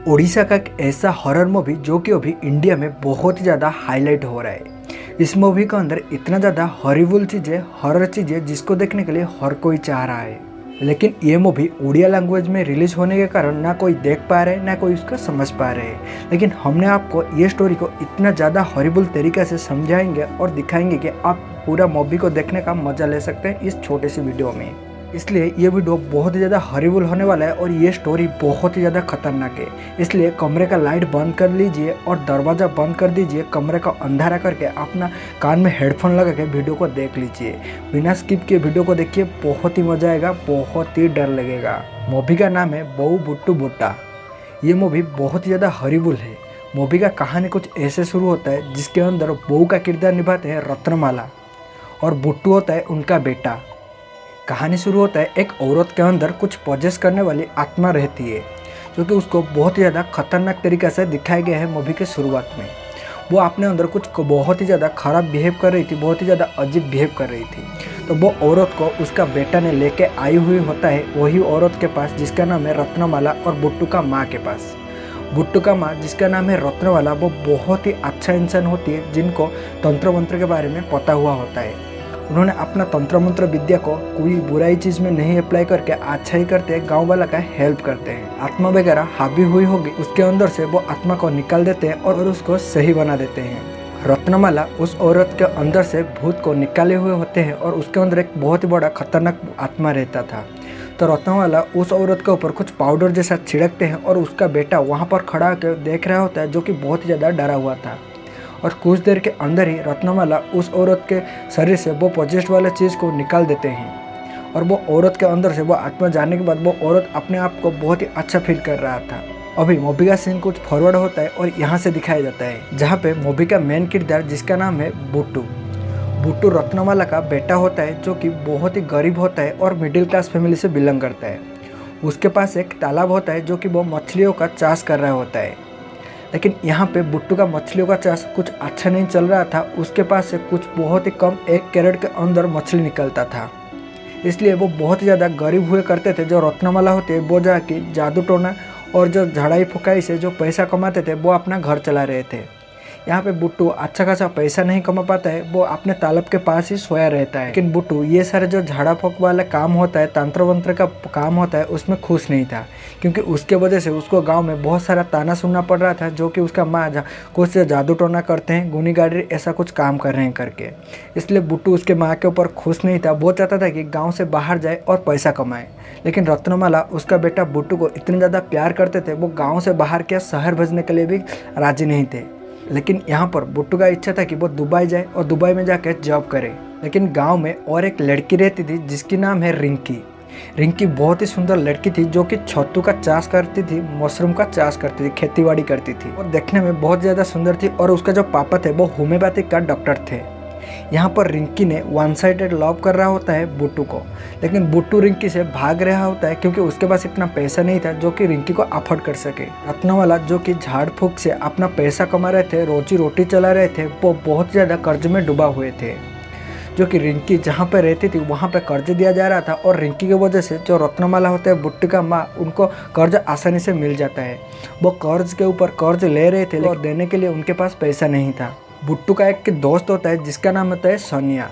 ओडिशा का एक ऐसा हॉरर मूवी जो कि अभी इंडिया में बहुत ही ज़्यादा हाईलाइट हो रहा है। इस मूवी के अंदर इतना ज़्यादा हॉरिबल चीज़ें, हॉरर चीज़ें जिसको देखने के लिए हर कोई चाह रहा है। लेकिन ये मूवी उड़िया लैंग्वेज में रिलीज होने के कारण ना कोई देख पा रहे ना कोई उसको समझ पा रहे हैं। लेकिन हमने आपको ये स्टोरी को इतना ज़्यादा हॉरिबल तरीके से समझाएंगे और दिखाएंगे कि आप पूरा मूवी को देखने का मज़ा ले सकते हैं इस छोटे सी वीडियो में। इसलिए ये वीडियो बहुत ही ज़्यादा हॉरिबल होने वाला है और ये स्टोरी बहुत ही ज़्यादा खतरनाक है। इसलिए कमरे का लाइट बंद कर लीजिए और दरवाज़ा बंद कर दीजिए। कमरे का अंधारा करके अपना कान में हेडफोन लगा के वीडियो को देख लीजिए। बिना स्किप किए वीडियो को देखिए, बहुत ही मज़ा आएगा, बहुत ही डर लगेगा। मूवी का नाम है बहु बुट्टू बुट्टा। ये मूवी बहुत ही ज़्यादा हॉरिबल है। मूवी का कहानी कुछ ऐसे शुरू होता है जिसके अंदर बहू का किरदार निभाते हैं रत्नमाला और बुट्टू होता है उनका बेटा। कहानी शुरू होता है एक औरत के अंदर कुछ पॉजेस करने वाली आत्मा रहती है जो कि उसको बहुत ही ज़्यादा खतरनाक तरीके से दिखाया गया है मूवी के शुरुआत में। वो अपने अंदर कुछ बहुत ही ज़्यादा ख़राब बिहेव कर रही थी, बहुत ही ज़्यादा अजीब बिहेव कर रही थी। तो वो औरत को उसका बेटा ने लेके आई हुई होता है वही औरत के पास जिसका नाम है रत्नमाला, और बुट्टू का माँ के पास। बुट्टू का माँ जिसका नाम है रत्नमाला, वो बहुत ही अच्छा इंसान होती है जिनको तंत्र मंत्र के बारे में पता हुआ होता है। उन्होंने अपना तंत्र मंत्र विद्या को कोई बुराई चीज़ में नहीं अप्लाई करके अच्छा ही करते हैं, गांव वाला का हेल्प करते हैं। आत्मा वगैरह हावी हुई होगी उसके अंदर से वो आत्मा को निकाल देते हैं और उसको सही बना देते हैं। रत्नमाला उस औरत के अंदर से भूत को निकाले हुए होते हैं और उसके अंदर एक बहुत ही बड़ा खतरनाक आत्मा रहता था। तो रत्नमाला उस औरत के ऊपर कुछ पाउडर जैसा छिड़कते हैं और उसका बेटा वहाँ पर खड़ा होकर देख रहा होता है जो कि बहुत ही ज़्यादा डरा हुआ था। और कुछ देर के अंदर ही रत्नमाला उस औरत के शरीर से वो पॉजेस्ड वाला चीज़ को निकाल देते हैं और वो औरत के अंदर से वो आत्मा जाने के बाद वो औरत अपने आप को बहुत ही अच्छा फील कर रहा था। अभी मूवी का सीन कुछ फॉरवर्ड होता है और यहाँ से दिखाया जाता है जहाँ पे मूवी का मेन किरदार जिसका नाम है बुट्टू। बुट्टू रत्नमाला का बेटा होता है जो कि बहुत ही गरीब होता है और मिडिल क्लास फैमिली से बिलोंग करता है। उसके पास एक तालाब होता है जो कि वो मछलियों का चाष कर रहा होता है। लेकिन यहाँ पे बुट्टू का मछलियों का चाष कुछ अच्छा नहीं चल रहा था। उसके पास से कुछ बहुत ही कम 1 कैरेट के अंदर मछली निकलता था। इसलिए वो बहुत ही ज़्यादा गरीब हुए करते थे। जो रत्नमाला होते वो जाके जादू टोना और जो झाड़ाई फुकाई से जो पैसा कमाते थे वो अपना घर चला रहे थे। यहाँ पे बुट्टू अच्छा खासा पैसा नहीं कमा पाता है, वो अपने तालाब के पास ही सोया रहता है। लेकिन बुट्टू ये सारे जो झाड़ा फूक वाला काम होता है, तंत्र वंत्र का काम होता है, उसमें खुश नहीं था क्योंकि उसके वजह से उसको गांव में बहुत सारा ताना सुनना पड़ रहा था जो कि उसका माँ कुछ जादू टोना करते हैं, गुनी गाड़ी ऐसा कुछ काम कर रहे हैं करके। इसलिए बुट्टू उसके माँ के ऊपर खुश नहीं था। वो चाहता था कि गाँव से बाहर जाए और पैसा कमाए। लेकिन रत्नमाला उसका बेटा बुट्टू को इतने ज़्यादा प्यार करते थे, वो गाँव से बाहर क्या शहर भेजने के लिए भी राजी नहीं थे। लेकिन यहाँ पर बुट्टू का इच्छा था कि वो दुबई जाए और दुबई में जाकर जॉब करे। लेकिन गांव में और एक लड़की रहती थी जिसकी नाम है रिंकी। रिंकी बहुत ही सुंदर लड़की थी जो कि छत्तू का चाष करती थी, मशरूम का चाष करती थी, खेतीबाड़ी करती थी और देखने में बहुत ज़्यादा सुंदर थी। और उसका जो पापा थे वो होम्योपैथिक का डॉक्टर थे। यहाँ पर रिंकी ने वन साइडेड लव कर रहा होता है बुट्टू को। लेकिन बुट्टू रिंकी से भाग रहा होता है क्योंकि उसके पास इतना पैसा नहीं था जो कि रिंकी को अफोर्ड कर सके। रत्नमाला जो कि झाड़ फूक से अपना पैसा कमा रहे थे, रोजी रोटी चला रहे थे, वो बहुत ज़्यादा कर्ज में डूबा हुए थे। जो कि रिंकी जहाँ पे रहती थी वहाँ पे कर्ज दिया जा रहा था और रिंकी की वजह से जो रत्नमाला होता है बुट्टू का माँ, उनको कर्ज आसानी से मिल जाता है। वो कर्ज के ऊपर कर्ज ले रहे थे और देने के लिए उनके पास पैसा नहीं था। बुट्टू का एक दोस्त होता है जिसका नाम होता है सोनिया।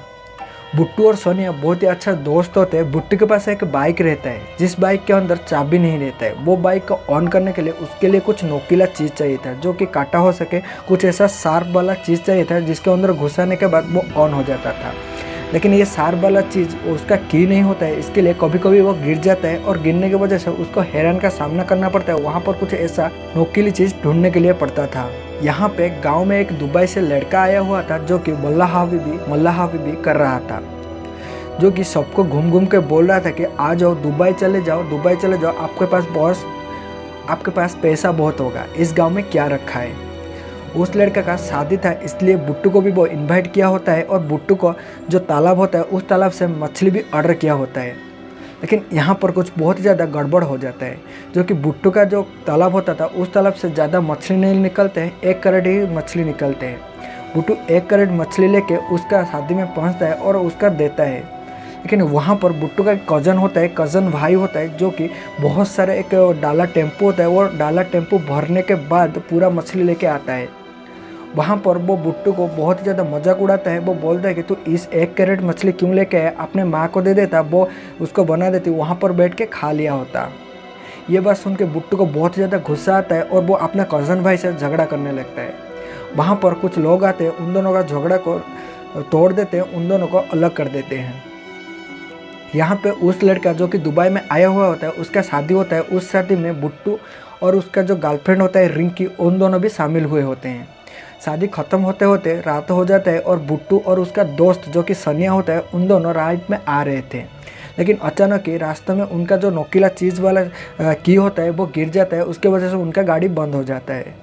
बुट्टू और सोनिया बहुत ही अच्छा दोस्त होते हैं। बुट्टू के पास एक बाइक रहता है जिस बाइक के अंदर चाबी नहीं रहता है। वो बाइक को ऑन करने के लिए उसके लिए कुछ नोकीला चीज़ चाहिए था जो कि काटा हो सके, कुछ ऐसा शार्प वाला चीज़ चाहिए था जिसके अंदर घुसाने के बाद वो ऑन हो जाता था। लेकिन ये शार्प वाला चीज़ उसका की नहीं होता है, इसके लिए कभी कभी वो गिर जाता है और गिरने की वजह से उसको हैरान का सामना करना पड़ता है। वहाँ पर कुछ ऐसा नोकीली चीज़ ढूंढने के लिए पड़ता था। यहाँ पे गांव में एक दुबई से लड़का आया हुआ था जो कि मल्ला हबीबी कर रहा था, जो कि सबको घूम घूम के बोल रहा था कि आ जाओ दुबई चले जाओ, आपके पास पैसा बहुत होगा, इस गांव में क्या रखा है। उस लड़का का शादी था इसलिए बुट्टू को भी वो इन्वाइट किया होता है और बुट्टू को जो तालाब होता है उस तालाब से मछली भी ऑर्डर किया होता है। लेकिन यहाँ पर कुछ बहुत ज़्यादा गड़बड़ हो जाता है। जो कि बुट्टू का जो तालाब होता था उस तालाब से ज़्यादा मछली नहीं निकलते हैं, 1 करोड़ ही मछली निकलते हैं। बुट्टू 1 करोड़ मछली लेके उसका शादी में पहुँचता है और उसका देता है। लेकिन वहाँ पर बुट्टू का एक कज़न होता है, कज़न भाई होता है, जो कि बहुत सारे एक डाला टेम्पो होता है, वो डाला टेम्पो भरने के बाद पूरा मछली लेके आता है। वहाँ पर वो बुट्टू को बहुत ही ज़्यादा मजाक उड़ाता है। वो बोलता है कि तू इस 1 कैरेट मछली क्यों लेके आया, अपने माँ को दे देता, वो उसको बना देती, वहाँ पर बैठ के खा लिया होता। ये बात सुन के बुट्टू को बहुत ही ज़्यादा गुस्सा आता है और वो अपने कज़न भाई से झगड़ा करने लगता है। वहाँ पर कुछ लोग आते हैं, उन दोनों का झगड़ा को तोड़ देते हैं, उन दोनों को अलग कर देते हैं। यहाँ पे उस लड़का जो कि दुबई में आया हुआ होता है, उसका शादी होता है। उस शादी में बुट्टू और उसका जो गर्लफ्रेंड होता है रिंकी, उन दोनों भी शामिल हुए होते हैं। शादी ख़त्म होते होते रात हो जाता है और बुट्टू और उसका दोस्त जो कि सनिया होता है, उन दोनों राइड में आ रहे थे। लेकिन अचानक ही रास्ते में उनका जो नोकीला चीज़ वाला की होता है वो गिर जाता है। उसके वजह से उनका गाड़ी बंद हो जाता है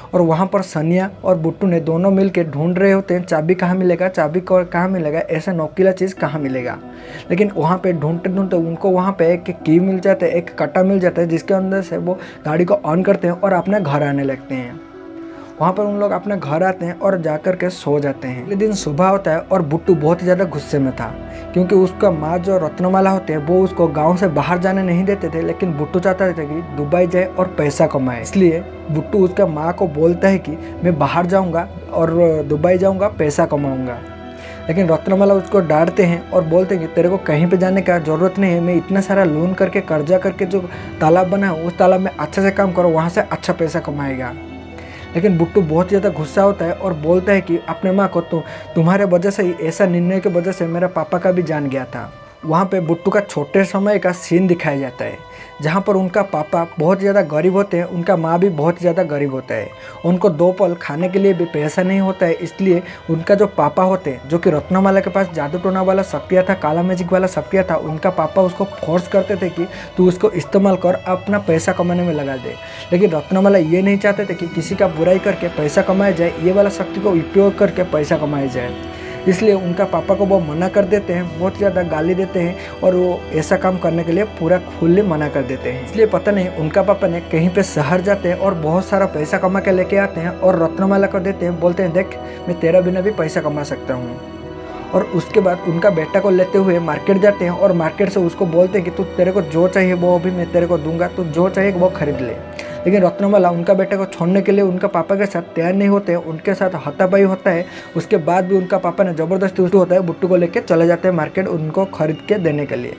और वहाँ पर सनिया और बुट्टू ने दोनों मिलकर ढूंढ रहे होते हैं चाबी कहाँ मिलेगा, चाबी कहाँ मिलेगा, ऐसा नोकीला चीज़ कहाँ मिलेगा। लेकिन वहाँ पे ढूंढते ढूंढते उनको वहाँ पे एक की मिल जाता है, एक कट्टा मिल जाता है, जिसके अंदर से वो गाड़ी को ऑन करते हैं और अपने घर आने लगते हैं। वहाँ पर उन लोग अपने घर आते हैं और जाकर के सो जाते हैं। अगले दिन सुबह होता है और बुट्टू बहुत ही ज़्यादा गुस्से में था, क्योंकि उसका माँ जो रत्नमाला होते हैं वो उसको गांव से बाहर जाने नहीं देते थे। लेकिन बुट्टू चाहता था कि दुबई जाए और पैसा कमाए, इसलिए बुट्टू उसका माँ को बोलता है कि मैं बाहर जाऊँगा और दुबई जाऊँगा, पैसा कमाऊँगा। लेकिन रत्नमाला उसको डांटते हैं और बोलते हैं कि तेरे को कहीं पे जाने का ज़रूरत नहीं है, मैं इतना सारा लोन करके कर्जा करके जो तालाब बना है उस तालाब में अच्छे से काम करो, वहाँ से अच्छा पैसा कमाएगा। लेकिन बुट्टू बहुत ज़्यादा गुस्सा होता है और बोलता है कि अपने माँ को तुम्हारे वजह से ही, ऐसा निर्णय की वजह से मेरा पापा का भी जान गया था। वहाँ पे बुट्टू का छोटे समय का सीन दिखाया जाता है, जहाँ पर उनका पापा बहुत ज़्यादा गरीब होते हैं, उनका माँ भी बहुत ज़्यादा गरीब होता है। उनको 2 पल खाने के लिए भी पैसा नहीं होता है, इसलिए उनका जो पापा होते हैं, जो कि रत्नमाला के पास जादू टोना वाला शक्तियाँ था, काला मैजिक वाला शक्तियाँ था, उनका पापा उसको फोर्स करते थे कि तू उसको इस्तेमाल कर, अपना पैसा कमाने में लगा दे। लेकिन रत्नमाला ये नहीं चाहते थे कि किसी का बुराई करके पैसा कमाया जाए, ये वाला शक्ति को उपयोग करके पैसा कमाया जाए। इसलिए उनका पापा को वो मना कर देते हैं, बहुत ज़्यादा गाली देते हैं और वो ऐसा काम करने के लिए पूरा खुले मना कर देते हैं। इसलिए पता नहीं उनका पापा ने कहीं पे शहर जाते हैं और बहुत सारा पैसा कमा के लेके आते हैं और रत्नमाला को देते हैं, बोलते हैं देख मैं तेरा बिना भी पैसा कमा सकता हूँ। और उसके बाद उनका बेटा को लेते हुए मार्केट जाते हैं और मार्केट से उसको बोलते हैं कि तू तेरे को जो चाहिए वो भी मैं तेरे को दूंगा, तू जो चाहिए वो खरीद ले। लेकिन रत्नमाला उनका बेटे को छोड़ने के लिए उनका पापा के साथ तैयार नहीं होते, उनके साथ हाथापाई होता है। उसके बाद भी उनका पापा ने ज़बरदस्ती उसको होता है बुट्टू को लेकर चले जाते हैं मार्केट उनको खरीद के देने के लिए।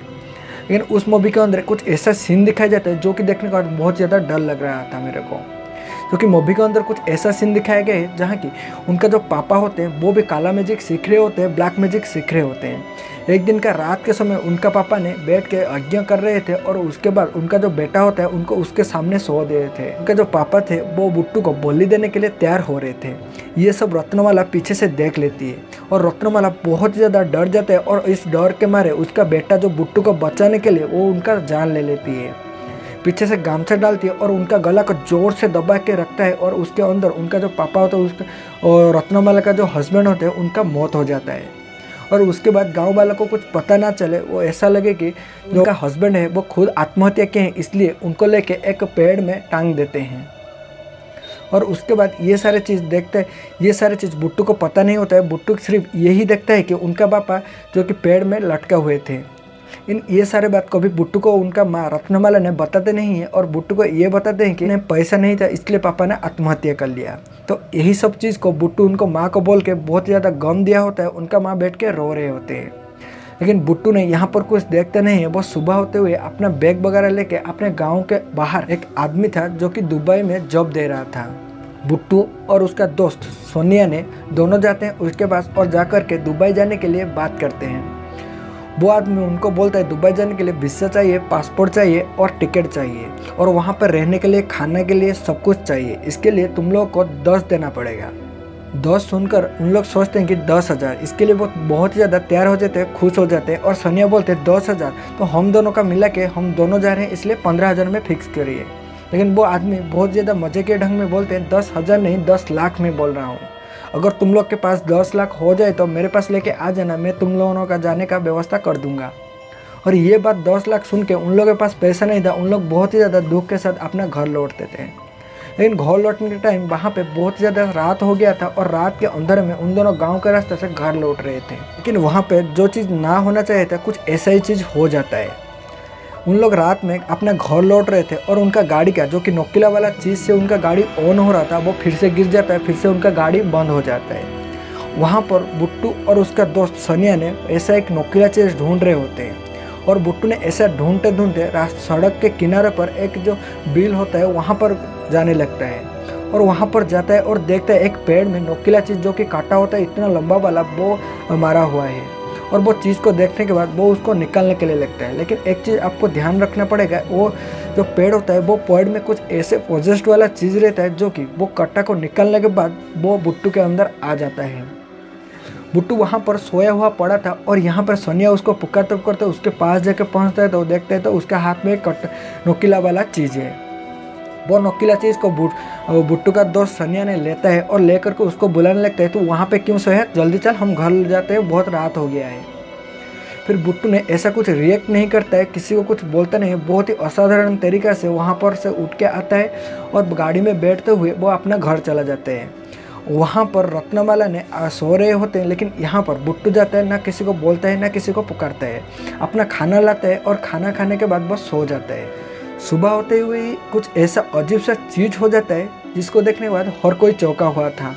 लेकिन उस मूवी के अंदर कुछ ऐसा सीन दिखाया जाता है जो कि देखने के बाद बहुत ज़्यादा डर लग रहा था मेरे को, क्योंकि मूवी के अंदर कुछ ऐसा सीन दिखाया गया है जहाँ की उनका जो पापा होते हैं वो भी काला मैजिक सीख रहे होते हैं, ब्लैक मैजिक सीख रहे होते हैं। एक दिन का रात के समय उनका पापा ने बैठ के आज्ञा कर रहे थे और उसके बाद उनका जो बेटा होता है उनको उसके सामने सो दे रहे थे। उनका जो पापा थे वो बुट्टू को बोली देने के लिए तैयार हो रहे थे। ये सब रत्नमाला पीछे से देख लेती है और रत्नमाला बहुत ज़्यादा डर जाता है और इस डर के मारे उसका बेटा जो बुट्टू को बचाने के लिए वो उनका जान ले लेती है। पीछे से गामछा डालती है और उनका गला को जोर से दबा के रखता है और उसके अंदर उनका जो पापा होता है उसका और रत्नमाला का जो हस्बैंड होता है उनका मौत हो जाता है। और उसके बाद गांव वालों को कुछ पता ना चले, वो ऐसा लगे कि जो उनका हस्बैंड है वो खुद आत्महत्या किए हैं, इसलिए उनको लेके एक पेड़ में टांग देते हैं। और उसके बाद ये सारे चीज़ देखते हैं, ये सारे चीज़ बुट्टू को पता नहीं होता है। बुट्टू सिर्फ यही देखता है कि उनका पापा जो कि पेड़ में लटका हुए थे। ये सारे बात को भी बुट्टू को उनका माँ रत्नमाला ने बताते नहीं है और बुट्टू को ये बताते हैं कि नहीं पैसा नहीं था इसलिए पापा ने आत्महत्या कर लिया। तो यही सब चीज़ को बुट्टू उनको माँ को बोल के बहुत ज़्यादा गम दिया होता है। उनका माँ बैठ के रो रहे होते हैं। लेकिन बुट्टू ने यहाँ पर कुछ देखते नहीं है। वो सुबह होते हुए अपना बैग वगैरह लेके अपने गाँव के बाहर एक आदमी था जो कि दुबई में जॉब दे रहा था। बुट्टू और उसका दोस्त सोनिया ने दोनों जाते हैं उसके पास और जाकर के दुबई जाने के लिए बात करते हैं। वो आदमी उनको बोलता है दुबई जाने के लिए वीज़ा चाहिए, पासपोर्ट चाहिए और टिकट चाहिए और वहाँ पर रहने के लिए, खाने के लिए सब कुछ चाहिए। इसके लिए तुम लोग को 10 देना पड़ेगा। 10 सुनकर उन लोग सोचते हैं कि 10,000। इसके लिए वो बहुत ही ज़्यादा तैयार हो जाते हैं, खुश हो जाते हैं। और सोनिया बोलते हैं 10,000 तो हम दोनों का मिला के हम दोनों जा रहे हैं, इसलिए 15,000 में फिक्स करिए। लेकिन वो आदमी बहुत ज़्यादा मज़े के ढंग में बोलते हैं 10,000 नहीं 10 लाख में बोल रहा हूँ। अगर तुम लोग के पास 10 लाख हो जाए तो मेरे पास लेके आ जाना, मैं तुम लोगों का जाने का व्यवस्था कर दूंगा। और ये बात 10 लाख सुन के उन लोगों के पास पैसा नहीं था। उन लोग बहुत ही ज़्यादा दुख के साथ अपना घर लौटते थे। लेकिन घर लौटने के टाइम वहाँ पे बहुत ज़्यादा रात हो गया था और रात के अंदर में उन दोनों गांव के रास्ते से घर लौट रहे थे। लेकिन वहाँ पे जो चीज़ ना होना चाहिए था कुछ ऐसा ही चीज़ हो जाता है। उन लोग रात में अपना घर लौट रहे थे और उनका गाड़ी का जो कि नोकिला वाला चीज़ से उनका गाड़ी ऑन हो रहा था वो फिर से गिर जाता है, फिर से उनका गाड़ी बंद हो जाता है। वहाँ पर बुट्टू और उसका दोस्त सनिया ने ऐसा एक नोकिला चीज़ ढूंढ रहे होते हैं और बुट्टू ने ऐसा ढूंढते ढूंढते सड़क के किनारे पर एक जो बिल होता है वहाँ पर जाने लगता है और वहाँ पर जाता है और देखता है एक पेड़ में नोकिला चीज़ जो कि काटा होता है इतना लंबा वाला वो मारा हुआ है और वो चीज़ को देखने के बाद वो उसको निकालने के लिए लगता है। लेकिन एक चीज़ आपको ध्यान रखना पड़ेगा, वो जो पेड़ होता है वो पेड़ में कुछ ऐसे पोजेस्ट वाला चीज़ रहता है जो कि वो कट्टा को निकालने के बाद वो बुट्टू के अंदर आ जाता है। बुट्टू वहाँ पर सोया हुआ पड़ा था और यहाँ पर सोनिया उसको पुकारते पुकारते उसके पास जाके पहुँचता है तो देखते हैं तो उसके हाथ में एक नोकिला वाला चीज़ है। वो नोकिला चीज़ को बुट्टू का दोस्त सनिया ने लेता है और लेकर के उसको बुलाने लगता है, तो वहाँ पे क्यों सोया है, जल्दी चल हम घर जाते हैं, बहुत रात हो गया है। फिर बुट्टू ने ऐसा कुछ रिएक्ट नहीं करता है, किसी को कुछ बोलता नहीं है, बहुत ही असाधारण तरीक़ा से वहाँ पर से उठ के आता है और गाड़ी में बैठते हुए वो अपना घर चला जाते हैं। वहाँ पर रत्नमाला ने सो रहे होते हैं, लेकिन यहाँ पर बुट्टू जाता है, ना किसी को बोलता है ना किसी को पुकारता है, अपना खाना लाता है और खाना खाने के बाद बस सो जाता है। सुबह होते हुए ही कुछ ऐसा अजीब सा चीज़ हो जाता है जिसको देखने के बाद हर कोई चौंका हुआ था,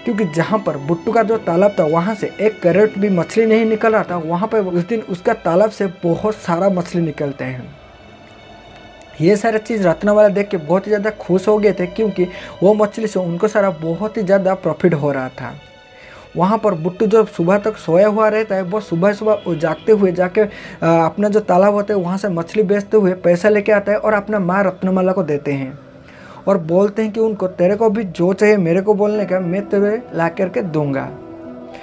क्योंकि जहाँ पर बुट्टू का जो तालाब था वहाँ से एक कैरेट भी मछली नहीं निकल रहा था, वहाँ पर उस दिन उसका तालाब से बहुत सारा मछली निकलते हैं। ये सारी चीज़ रत्नमाला देख के बहुत ही ज़्यादा खुश हो गए थे, क्योंकि वो मछली से उनको सारा बहुत ही ज़्यादा प्रॉफिट हो रहा था। वहाँ पर बुट्टू जो सुबह तक सोया हुआ रहता है वो सुबह सुबह जागते हुए जाके अपना जो तालाब होता है वहाँ से मछली बेचते हुए पैसा लेके आता है और अपना माँ रत्नमाला को देते हैं और बोलते हैं कि उनको तेरे को भी जो चाहिए मेरे को बोलने का, मैं तेरे ला करके दूंगा।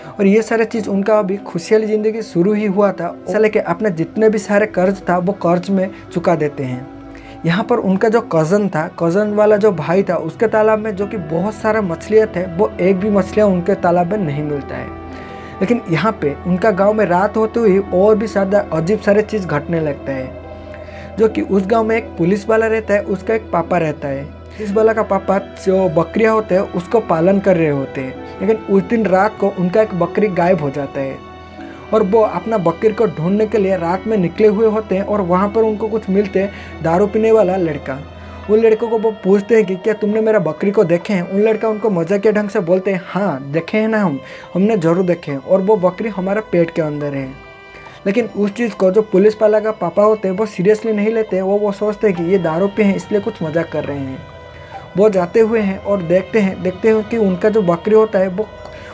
और ये सारे चीज़ उनका अभी खुशहाली ज़िंदगी शुरू ही हुआ था। ऐसा लेके अपने जितने भी सारे कर्ज था वो कर्ज में चुका देते हैं। यहाँ पर उनका जो कज़न वाला जो भाई था उसके तालाब में जो कि बहुत सारा मछलियाँ थे, वो एक भी मछलियाँ उनके तालाब में नहीं मिलता है। लेकिन यहाँ पे उनका गांव में रात होते हुए और भी ज़्यादा अजीब सारे चीज़ घटने लगता है। जो कि उस गांव में एक पुलिस वाला रहता है, उसका एक पापा रहता है। पुलिस वाला का पापा जो बकरियाँ होते हैं उसको पालन कर रहे होते हैं, लेकिन उस दिन रात को उनका एक बकरी गायब हो जाता है और वो अपना बकरी को ढूंढने के लिए रात में निकले हुए होते हैं और वहाँ पर उनको कुछ मिलते हैं दारू पीने वाला लड़का। उन लड़कों को वो पूछते हैं कि क्या तुमने मेरा बकरी को देखे हैं। उन लड़का उनको मजाकिया ढंग से बोलते हैं, हाँ देखे हैं ना, हमने ज़रूर देखे हैं और वो बकरी हमारा पेट के अंदर है। लेकिन उस चीज़ को जो पुलिस वाला का पापा होते हैं वो सीरियसली नहीं लेते, वो सोचते हैं कि ये दारू पे हैं इसलिए कुछ मजाक कर रहे हैं। वो जाते हुए हैं और देखते हैं कि उनका जो बकरी होता है वो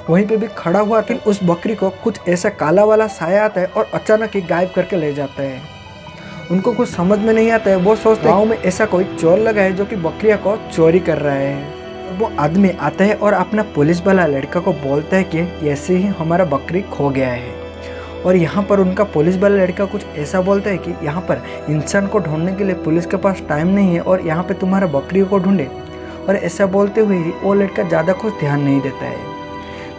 वहीं पे भी खड़ा हुआ था। उस बकरी को कुछ ऐसा काला वाला साया आता है और अचानक ही गायब करके ले जाता है। उनको कुछ समझ में नहीं आता है, वो सोचते हैं गाँव में ऐसा कोई चोर लगा है जो कि बकरियाँ को चोरी कर रहा है। वो आदमी आता है और अपना पुलिस वाला लड़का को बोलता है कि ऐसे ही हमारा बकरी खो गया है। और यहाँ पर उनका पुलिस वाला लड़का कुछ ऐसा बोलता है कि यहाँ पर इंसान को ढूंढने के लिए पुलिस के पास टाइम नहीं है और यहाँ पर तुम्हारा बकरी को ढूंढे। और ऐसा बोलते हुए ही वो लड़का ज़्यादा कुछ ध्यान नहीं देता है।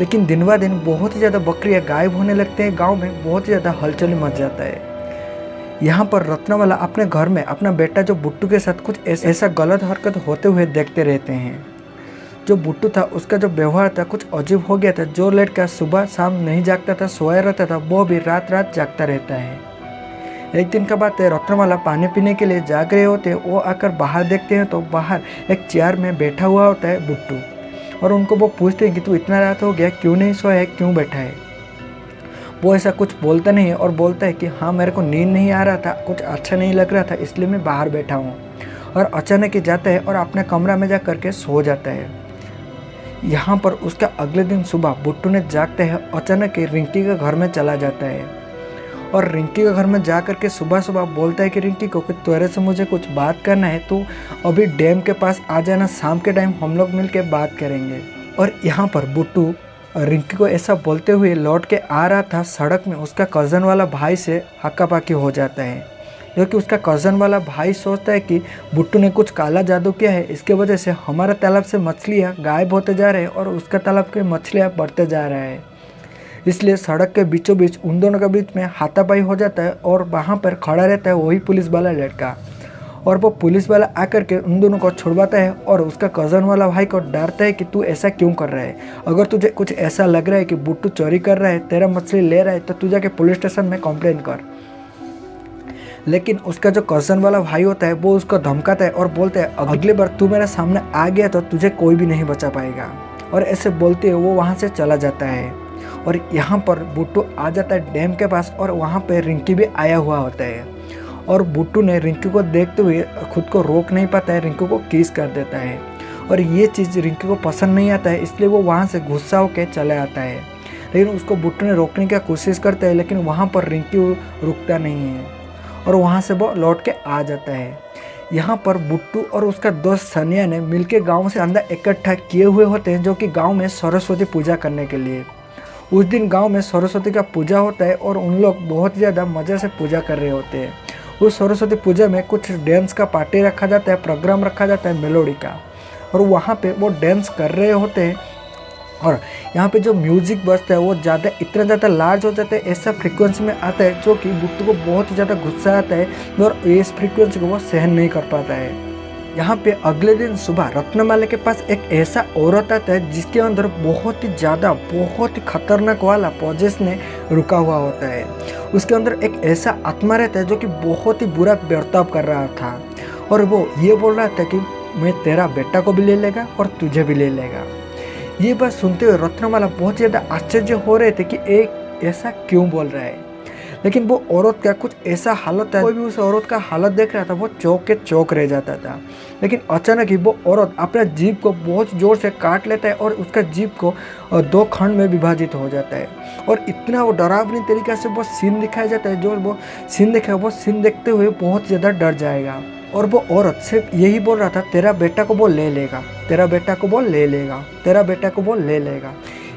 लेकिन दिन ब दिन बहुत ही ज़्यादा बकरियाँ गायब होने लगते हैं, गांव में बहुत ही ज़्यादा हलचल मच जाता है। यहाँ पर रत्नमाला अपने घर में अपना बेटा जो बुट्टू के साथ कुछ ऐसा गलत हरकत होते हुए देखते रहते हैं। जो बुट्टू था उसका जो व्यवहार था कुछ अजीब हो गया था। जो लड़का सुबह शाम नहीं जागता था, सोया रहता था, वो भी रात रात जागता रहता है। एक दिन का बात है, रत्नमाला पानी पीने के लिए जाग रहे होते हैं। वो आकर बाहर देखते हैं तो बाहर एक चेयर में बैठा हुआ होता है बुट्टू और उनको वो पूछते हैं कि तू इतना रात हो गया क्यों नहीं सोया है, क्यों बैठा है। वो ऐसा कुछ बोलता नहीं है और बोलता है कि हाँ मेरे को नींद नहीं आ रहा था, कुछ अच्छा नहीं लग रहा था इसलिए मैं बाहर बैठा हूँ। और अचानक ही जाता है और अपने कमरा में जा करके सो जाता है। यहाँ पर उसका अगले दिन सुबह बुट्टू ने जागते हैं, अचानक ही रिंकी के घर में चला जाता है और रिंकी के घर में जा करके सुबह सुबह बोलता है कि रिंकी को कि तेरे से मुझे कुछ बात करना है, तो अभी डैम के पास आ जाना, शाम के टाइम हम लोग मिलके बात करेंगे। और यहाँ पर बुट्टू रिंकी को ऐसा बोलते हुए लौट के आ रहा था, सड़क में उसका कज़न वाला भाई से हक्कापाकी हो जाता है, क्योंकि उसका कज़न वाला भाई सोचता है कि बुट्टू ने कुछ काला जादू किया है, इसके वजह से हमारा तालाब से मछलियाँ गायब होते जा रहे हैं और उसका तालाब के मछलियाँ बढ़ते जा रहा है। इसलिए सड़क के बीचों बीच उन दोनों के बीच में हाथापाई हो जाता है और वहाँ पर खड़ा रहता है वही पुलिस वाला लड़का। और वो पुलिस वाला आकर के उन दोनों को छुड़वाता है और उसका कज़न वाला भाई को डांटता है कि तू ऐसा क्यों कर रहा है, अगर तुझे कुछ ऐसा लग रहा है कि बुट्टू चोरी कर रहा है, तेरा मछली ले रहा है, तो तू जाके पुलिस स्टेशन में कंप्लेन कर। लेकिन उसका जो कज़न वाला भाई होता है वो उसको धमकाता है और बोलता है अगली बार तू मेरे सामने आ गया तो तुझे कोई भी नहीं बचा पाएगा। और ऐसे बोलते हुए वो वहाँ से चला जाता है। और यहाँ पर बुट्टू आ जाता है डैम के पास और वहाँ पे रिंकी भी आया हुआ होता है। और बुट्टू ने रिंकी को देखते हुए खुद को रोक नहीं पाता है, रिंकी को किस कर देता है। और ये चीज़ रिंकी को पसंद नहीं आता है, इसलिए वो वहाँ से गुस्सा होकर चला आता है। लेकिन उसको बुट्टू ने रोकने की कोशिश करता है, लेकिन वहाँ पर रिंकी रुकता नहीं है और वहाँ से वो लौट के आ जाता है। यहाँ पर बुट्टू और उसका दोस्त सनिया ने मिलके गांव से अंदर इकट्ठा किए हुए होते हैं, जो कि गांव में सरस्वती पूजा करने के लिए। उस दिन गांव में सरस्वती का पूजा होता है और उन लोग बहुत ज़्यादा मज़े से पूजा कर रहे होते हैं। उस सरस्वती पूजा में कुछ डांस का पार्टी रखा जाता है, प्रोग्राम रखा जाता है मेलोडी का, और वहाँ पे वो डांस कर रहे होते हैं। और यहाँ पे जो म्यूज़िक बजता है वो इतना ज़्यादा लार्ज हो जाता है, ऐसा फ्रीक्वेंसी में आता है जो कि बुट्टू को बहुत ही ज़्यादा गुस्सा आता है और इस फ्रीक्वेंसी को वो सहन नहीं कर पाता है। यहाँ पे अगले दिन सुबह रत्नमाला के पास एक ऐसा औरत आता है जिसके अंदर बहुत ही खतरनाक वाला पॉजेस ने रुका हुआ होता है। उसके अंदर एक ऐसा आत्मा रहता है जो कि बहुत ही बुरा बर्ताव कर रहा था, और वो ये बोल रहा था कि मैं तेरा बेटा को भी ले लेगा और तुझे भी ले लेगा। ये बात सुनते हुए रत्नमाला बहुत ज़्यादा आश्चर्य हो रहे थे कि एक ऐसा क्यों बोल रहा है। लेकिन वो औरत का कुछ ऐसा हालत था, कोई भी उस औरत का हालत देख रहा था वो चौंक के चौंक रह जाता था। लेकिन अचानक ही वो औरत अपना जीभ को बहुत ज़ोर से काट लेता है और उसका जीभ को 2 खंड में विभाजित हो जाता है। और इतना वो डरावनी तरीके से वो सीन दिखाया जाता है, जो वो सीन देखा वो सीन देखते हुए बहुत ज़्यादा डर जाएगा। और वो औरत सिर्फ यही बोल रहा था, तेरा बेटा को वो ले लेगा, तेरा बेटा को वो ले लेगा, तेरा बेटा को वो ले लेगा।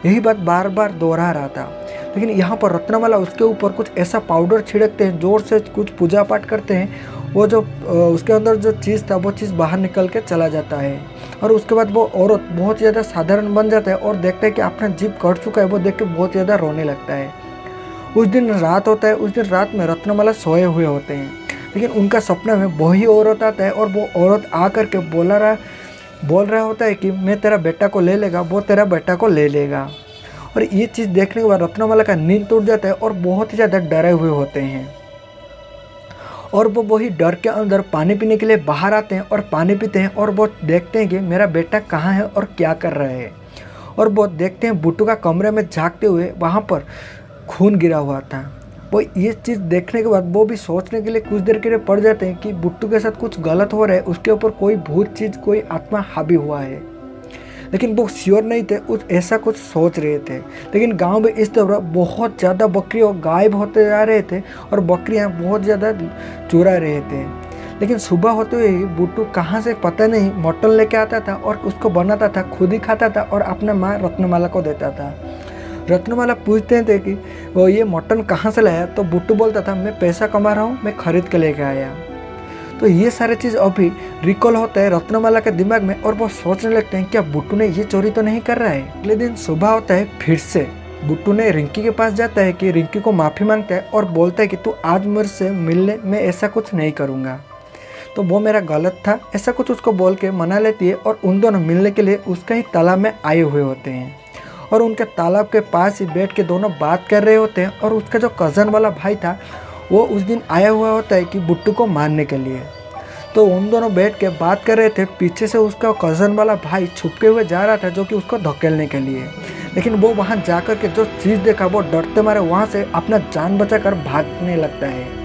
यही बात बार बार दोहरा रहा था। लेकिन यहाँ पर रत्नमाला उसके ऊपर कुछ ऐसा पाउडर छिड़कते हैं, जोर से कुछ पूजा पाठ करते हैं, वो जो उसके अंदर जो चीज़ था वो चीज़ बाहर निकल के चला जाता है। और उसके बाद वो औरत बहुत ज़्यादा साधारण बन जाता है और देखता है कि अपना जीभ कट चुका है। वो देख के बहुत ज़्यादा रोने लगता है। उस दिन रात होता है। उस दिन रात में रत्नमाला सोए हुए होते हैं, लेकिन उनका सपना में वही औरत आता है और वो औरत आ कर के बोल रहा होता है कि मैं तेरा बेटा को ले लेगा, वो तेरा बेटा को ले लेगा। और ये चीज़ देखने के बाद रत्नमाला का नींद टूट जाता है और बहुत ही ज़्यादा डरे हुए होते हैं। और वो वही डर के अंदर पानी पीने के लिए बाहर आते हैं और पानी पीते हैं और वो देखते हैं कि मेरा बेटा कहाँ है और क्या कर रहा है। और वो देखते हैं बुट्टू का कमरे में झांकते हुए वहाँ पर खून गिरा हुआ था। वो ये चीज़ देखने के बाद वो भी सोचने के लिए कुछ देर के लिए पड़ जाते हैं कि बुट्टू के साथ कुछ गलत हो रहा है, उसके ऊपर कोई भूत चीज़, कोई आत्मा हावी हुआ है। लेकिन वो श्योर नहीं थे, ऐसा कुछ सोच रहे थे। लेकिन गांव में इस तरह बहुत ज़्यादा बकरियाँ गायब होते जा रहे थे और बकरियाँ बहुत ज़्यादा चुरा रहे थे। लेकिन सुबह होते हुए ही बुट्टू कहाँ से पता नहीं मटन लेके आता था और उसको बनाता था, खुद ही खाता था और अपना माँ रत्नमाला को देता था। रत्नमाला पूछते थे कि वो ये मटन कहाँ से लाया, तो बुट्टू बोलता था मैं पैसा कमा रहा हूँ, मैं खरीद के लेके आया। तो ये सारे चीज़ अभी रिकॉल होता है रत्नमाला के दिमाग में और वो सोचने लगते हैं क्या बुट्टू ने ये चोरी तो नहीं कर रहा है। अगले दिन सुबह होता है, फिर से बुट्टू ने रिंकी के पास जाता है कि रिंकी को माफ़ी मांगता है और बोलता है कि तू आज मेरे से मिलने में ऐसा कुछ नहीं करूँगा, तो वो मेरा गलत था, ऐसा कुछ उसको बोल के मना लेती है। और उन दोनों मिलने के लिए उसका ही तालाब में आए हुए होते हैं और उनके तालाब के पास ही बैठ के दोनों बात कर रहे होते हैं। और उसका जो कज़न वाला भाई था वो उस दिन आया हुआ होता है कि बुट्टू को मारने के लिए। तो उन दोनों बैठ के बात कर रहे थे। पीछे से उसका कज़न वाला भाई छुपके हुए जा रहा था जो कि उसको धकेलने के लिए। लेकिन वो वहाँ जाकर के जो चीज़ देखा वो डरते मारे वहाँ से अपना जान बचाकर भागने लगता है।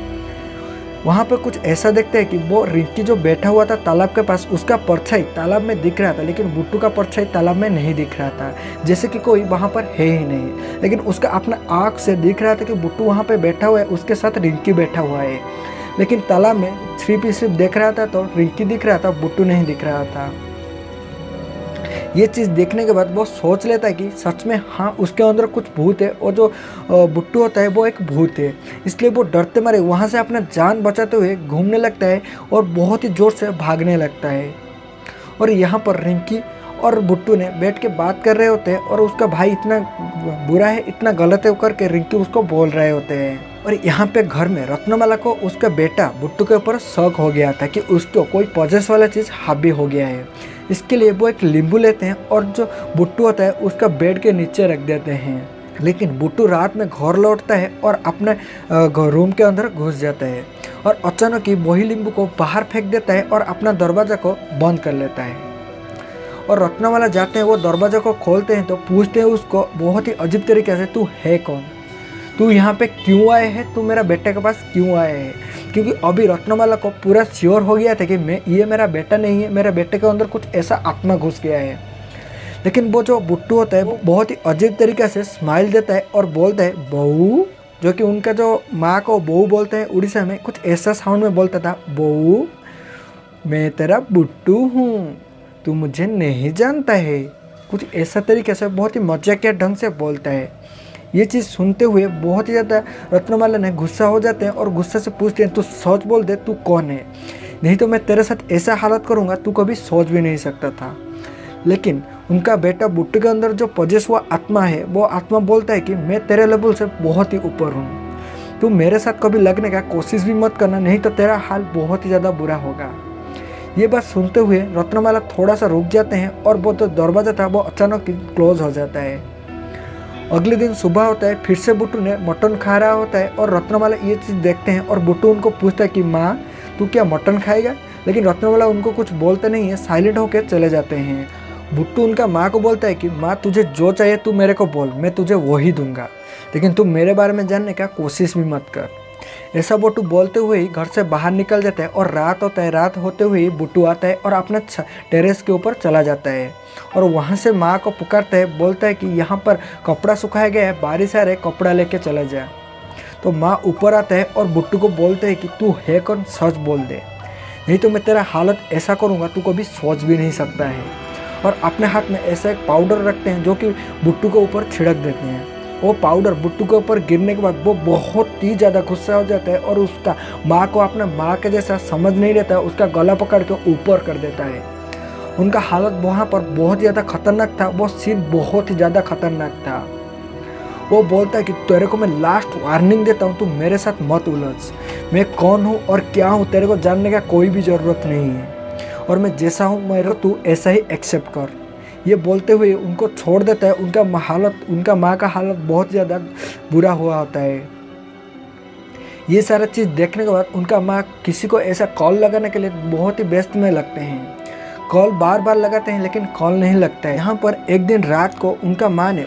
वहाँ पे कुछ ऐसा देखते हैं कि वो रिंकी जो बैठा हुआ था तालाब के पास, उसका परछाई तालाब में दिख रहा था, लेकिन बुट्टू का परछाई तालाब में नहीं दिख रहा था, जैसे कि कोई वहाँ पर है ही नहीं। लेकिन उसका अपना आँख से दिख रहा था कि बुट्टू वहाँ पे बैठा हुआ है, उसके साथ रिंकी बैठा हुआ है। लेकिन तालाब में सिर्फ देख रहा था तो रिंकी दिख रहा था, बुट्टू नहीं दिख रहा था। ये चीज़ देखने के बाद वो सोच लेता है कि सच में हाँ उसके अंदर कुछ भूत है और जो बुट्टू होता है वो एक भूत है। इसलिए वो डरते मारे वहाँ से अपना जान बचाते हुए घूमने लगता है और बहुत ही ज़ोर से भागने लगता है। और यहाँ पर रिंकी और बुट्टू ने बैठ के बात कर रहे होते हैं और उसका भाई इतना बुरा है, इतना गलत है करके रिंकी उसको बोल रहे होते हैं। और यहाँ पे घर में रत्नमाला को उसका बेटा बुट्टू के ऊपर शक हो गया था कि उसको कोई पॉजेस वाला चीज़ हावी हो गया है। इसके लिए वो एक नींबू लेते हैं और जो बुट्टू होता है उसका बेड के नीचे रख देते हैं। लेकिन बुट्टू रात में घर लौटता है और अपने रूम के अंदर घुस जाता है और अचानक ही वही नींबू को बाहर फेंक देता है और अपना दरवाज़ा को बंद कर लेता है। और रत्नमाला जाते हैं, वो दरवाज़ा को खोलते हैं तो पूछते हैं उसको बहुत ही अजीब तरीके से, तू है कौन, तू यहाँ पे क्यों आए है, तू मेरा बेटे के पास क्यों आए है। क्योंकि अभी रत्नमाला को पूरा श्योर हो गया था कि ये मेरा बेटा नहीं है, मेरे बेटे के अंदर कुछ ऐसा आत्मा घुस गया है। लेकिन वो जो बुट्टू होता है वो बहुत ही अजीब तरीके से स्माइल देता है और बोलता है बहू, जो कि उनका जो माँ को बहू बोलते हैं उड़ीसा में, कुछ ऐसा साउंड में बोलता था, बहू मैं तेरा बुट्टू हूँ, तू मुझे नहीं जानता है। कुछ ऐसा तरीके से बहुत ही मजाकिया ढंग से बोलता है। ये चीज़ सुनते हुए बहुत ही ज़्यादा रत्नमाला ने गुस्सा हो जाते हैं और गुस्से से पूछते हैं, तू सच बोल दे, तू कौन है, नहीं तो मैं तेरे साथ ऐसा हालत करूँगा तू कभी सोच भी नहीं सकता था। लेकिन उनका बेटा बुट्टू के अंदर जो पजेस हुआ आत्मा है, वो आत्मा बोलता है कि मैं तेरे लेवल से बहुत ही ऊपर हूँ, तू मेरे साथ कभी लगने का कोशिश भी मत करना, नहीं तो तेरा हाल बहुत ही ज़्यादा बुरा होगा। ये बात सुनते हुए रत्नमाला थोड़ा सा रुक जाते हैं और वो जो दरवाज़ा था वो अचानक क्लोज हो जाता है। अगले दिन सुबह होता है, फिर से बुट्टू ने मटन खा रहा होता है और रत्नमाला ये चीज़ देखते हैं और बुट्टू उनको पूछता है कि माँ तू क्या मटन खाएगा। लेकिन रत्नमाला उनको कुछ बोलते नहीं है, साइलेंट होकर चले जाते हैं। बुट्टू उनका माँ को बोलता है कि माँ तुझे जो चाहिए तू मेरे को बोल, मैं तुझे वही दूंगा, लेकिन तू मेरे बारे में जानने का कोशिश भी मत कर। ऐसा बुट्टू बोलते हुए ही घर से बाहर निकल जाता है और रात होता है। रात होते हुए ही बुट्टू आता है और अपना टेरेस के ऊपर चला जाता है और वहाँ से माँ को पुकारता है, बोलता है कि यहाँ पर कपड़ा सुखाया गया है, बारिश आ रहे, कपड़ा लेके चला जा। तो माँ ऊपर आता है और बुट्टू को बोलते हैं कि तू है कौन, सच बोल दे, नहीं तो मैं तेरा हालत ऐसा करूँगा तू कभी सोच भी नहीं सकता है। और अपने हाथ में ऐसा एक पाउडर रखते हैं जो कि बुट्टू के ऊपर छिड़क देते हैं। वो पाउडर बुट्टू के ऊपर गिरने के बाद वो बहुत ही ज़्यादा गुस्सा हो जाता है और उसका माँ को अपना माँ के जैसा समझ नहीं रहता है, उसका गला पकड़ के ऊपर कर देता है। उनका हालत वहाँ पर बहुत ज़्यादा खतरनाक था, वो सीन बहुत ही ज़्यादा खतरनाक था। वो बोलता है कि तेरे को मैं लास्ट वार्निंग देता हूँ, तू मेरे साथ मत उलझ, मैं कौन हूँ और क्या हूँ तेरे को जानने का कोई भी ज़रूरत नहीं है, और मैं जैसा हूँ मेरे को तू ऐसा ही एक्सेप्ट कर। ये बोलते हुए उनको छोड़ देता है। उनका माँ का हालत बहुत ज़्यादा बुरा हुआ होता है। ये सारा चीज़ देखने के बाद उनका माँ किसी को ऐसा कॉल लगाने के लिए बहुत ही व्यस्त में लगते हैं। कॉल बार बार लगाते हैं लेकिन कॉल नहीं लगता है। यहाँ पर एक दिन रात को उनका माँ ने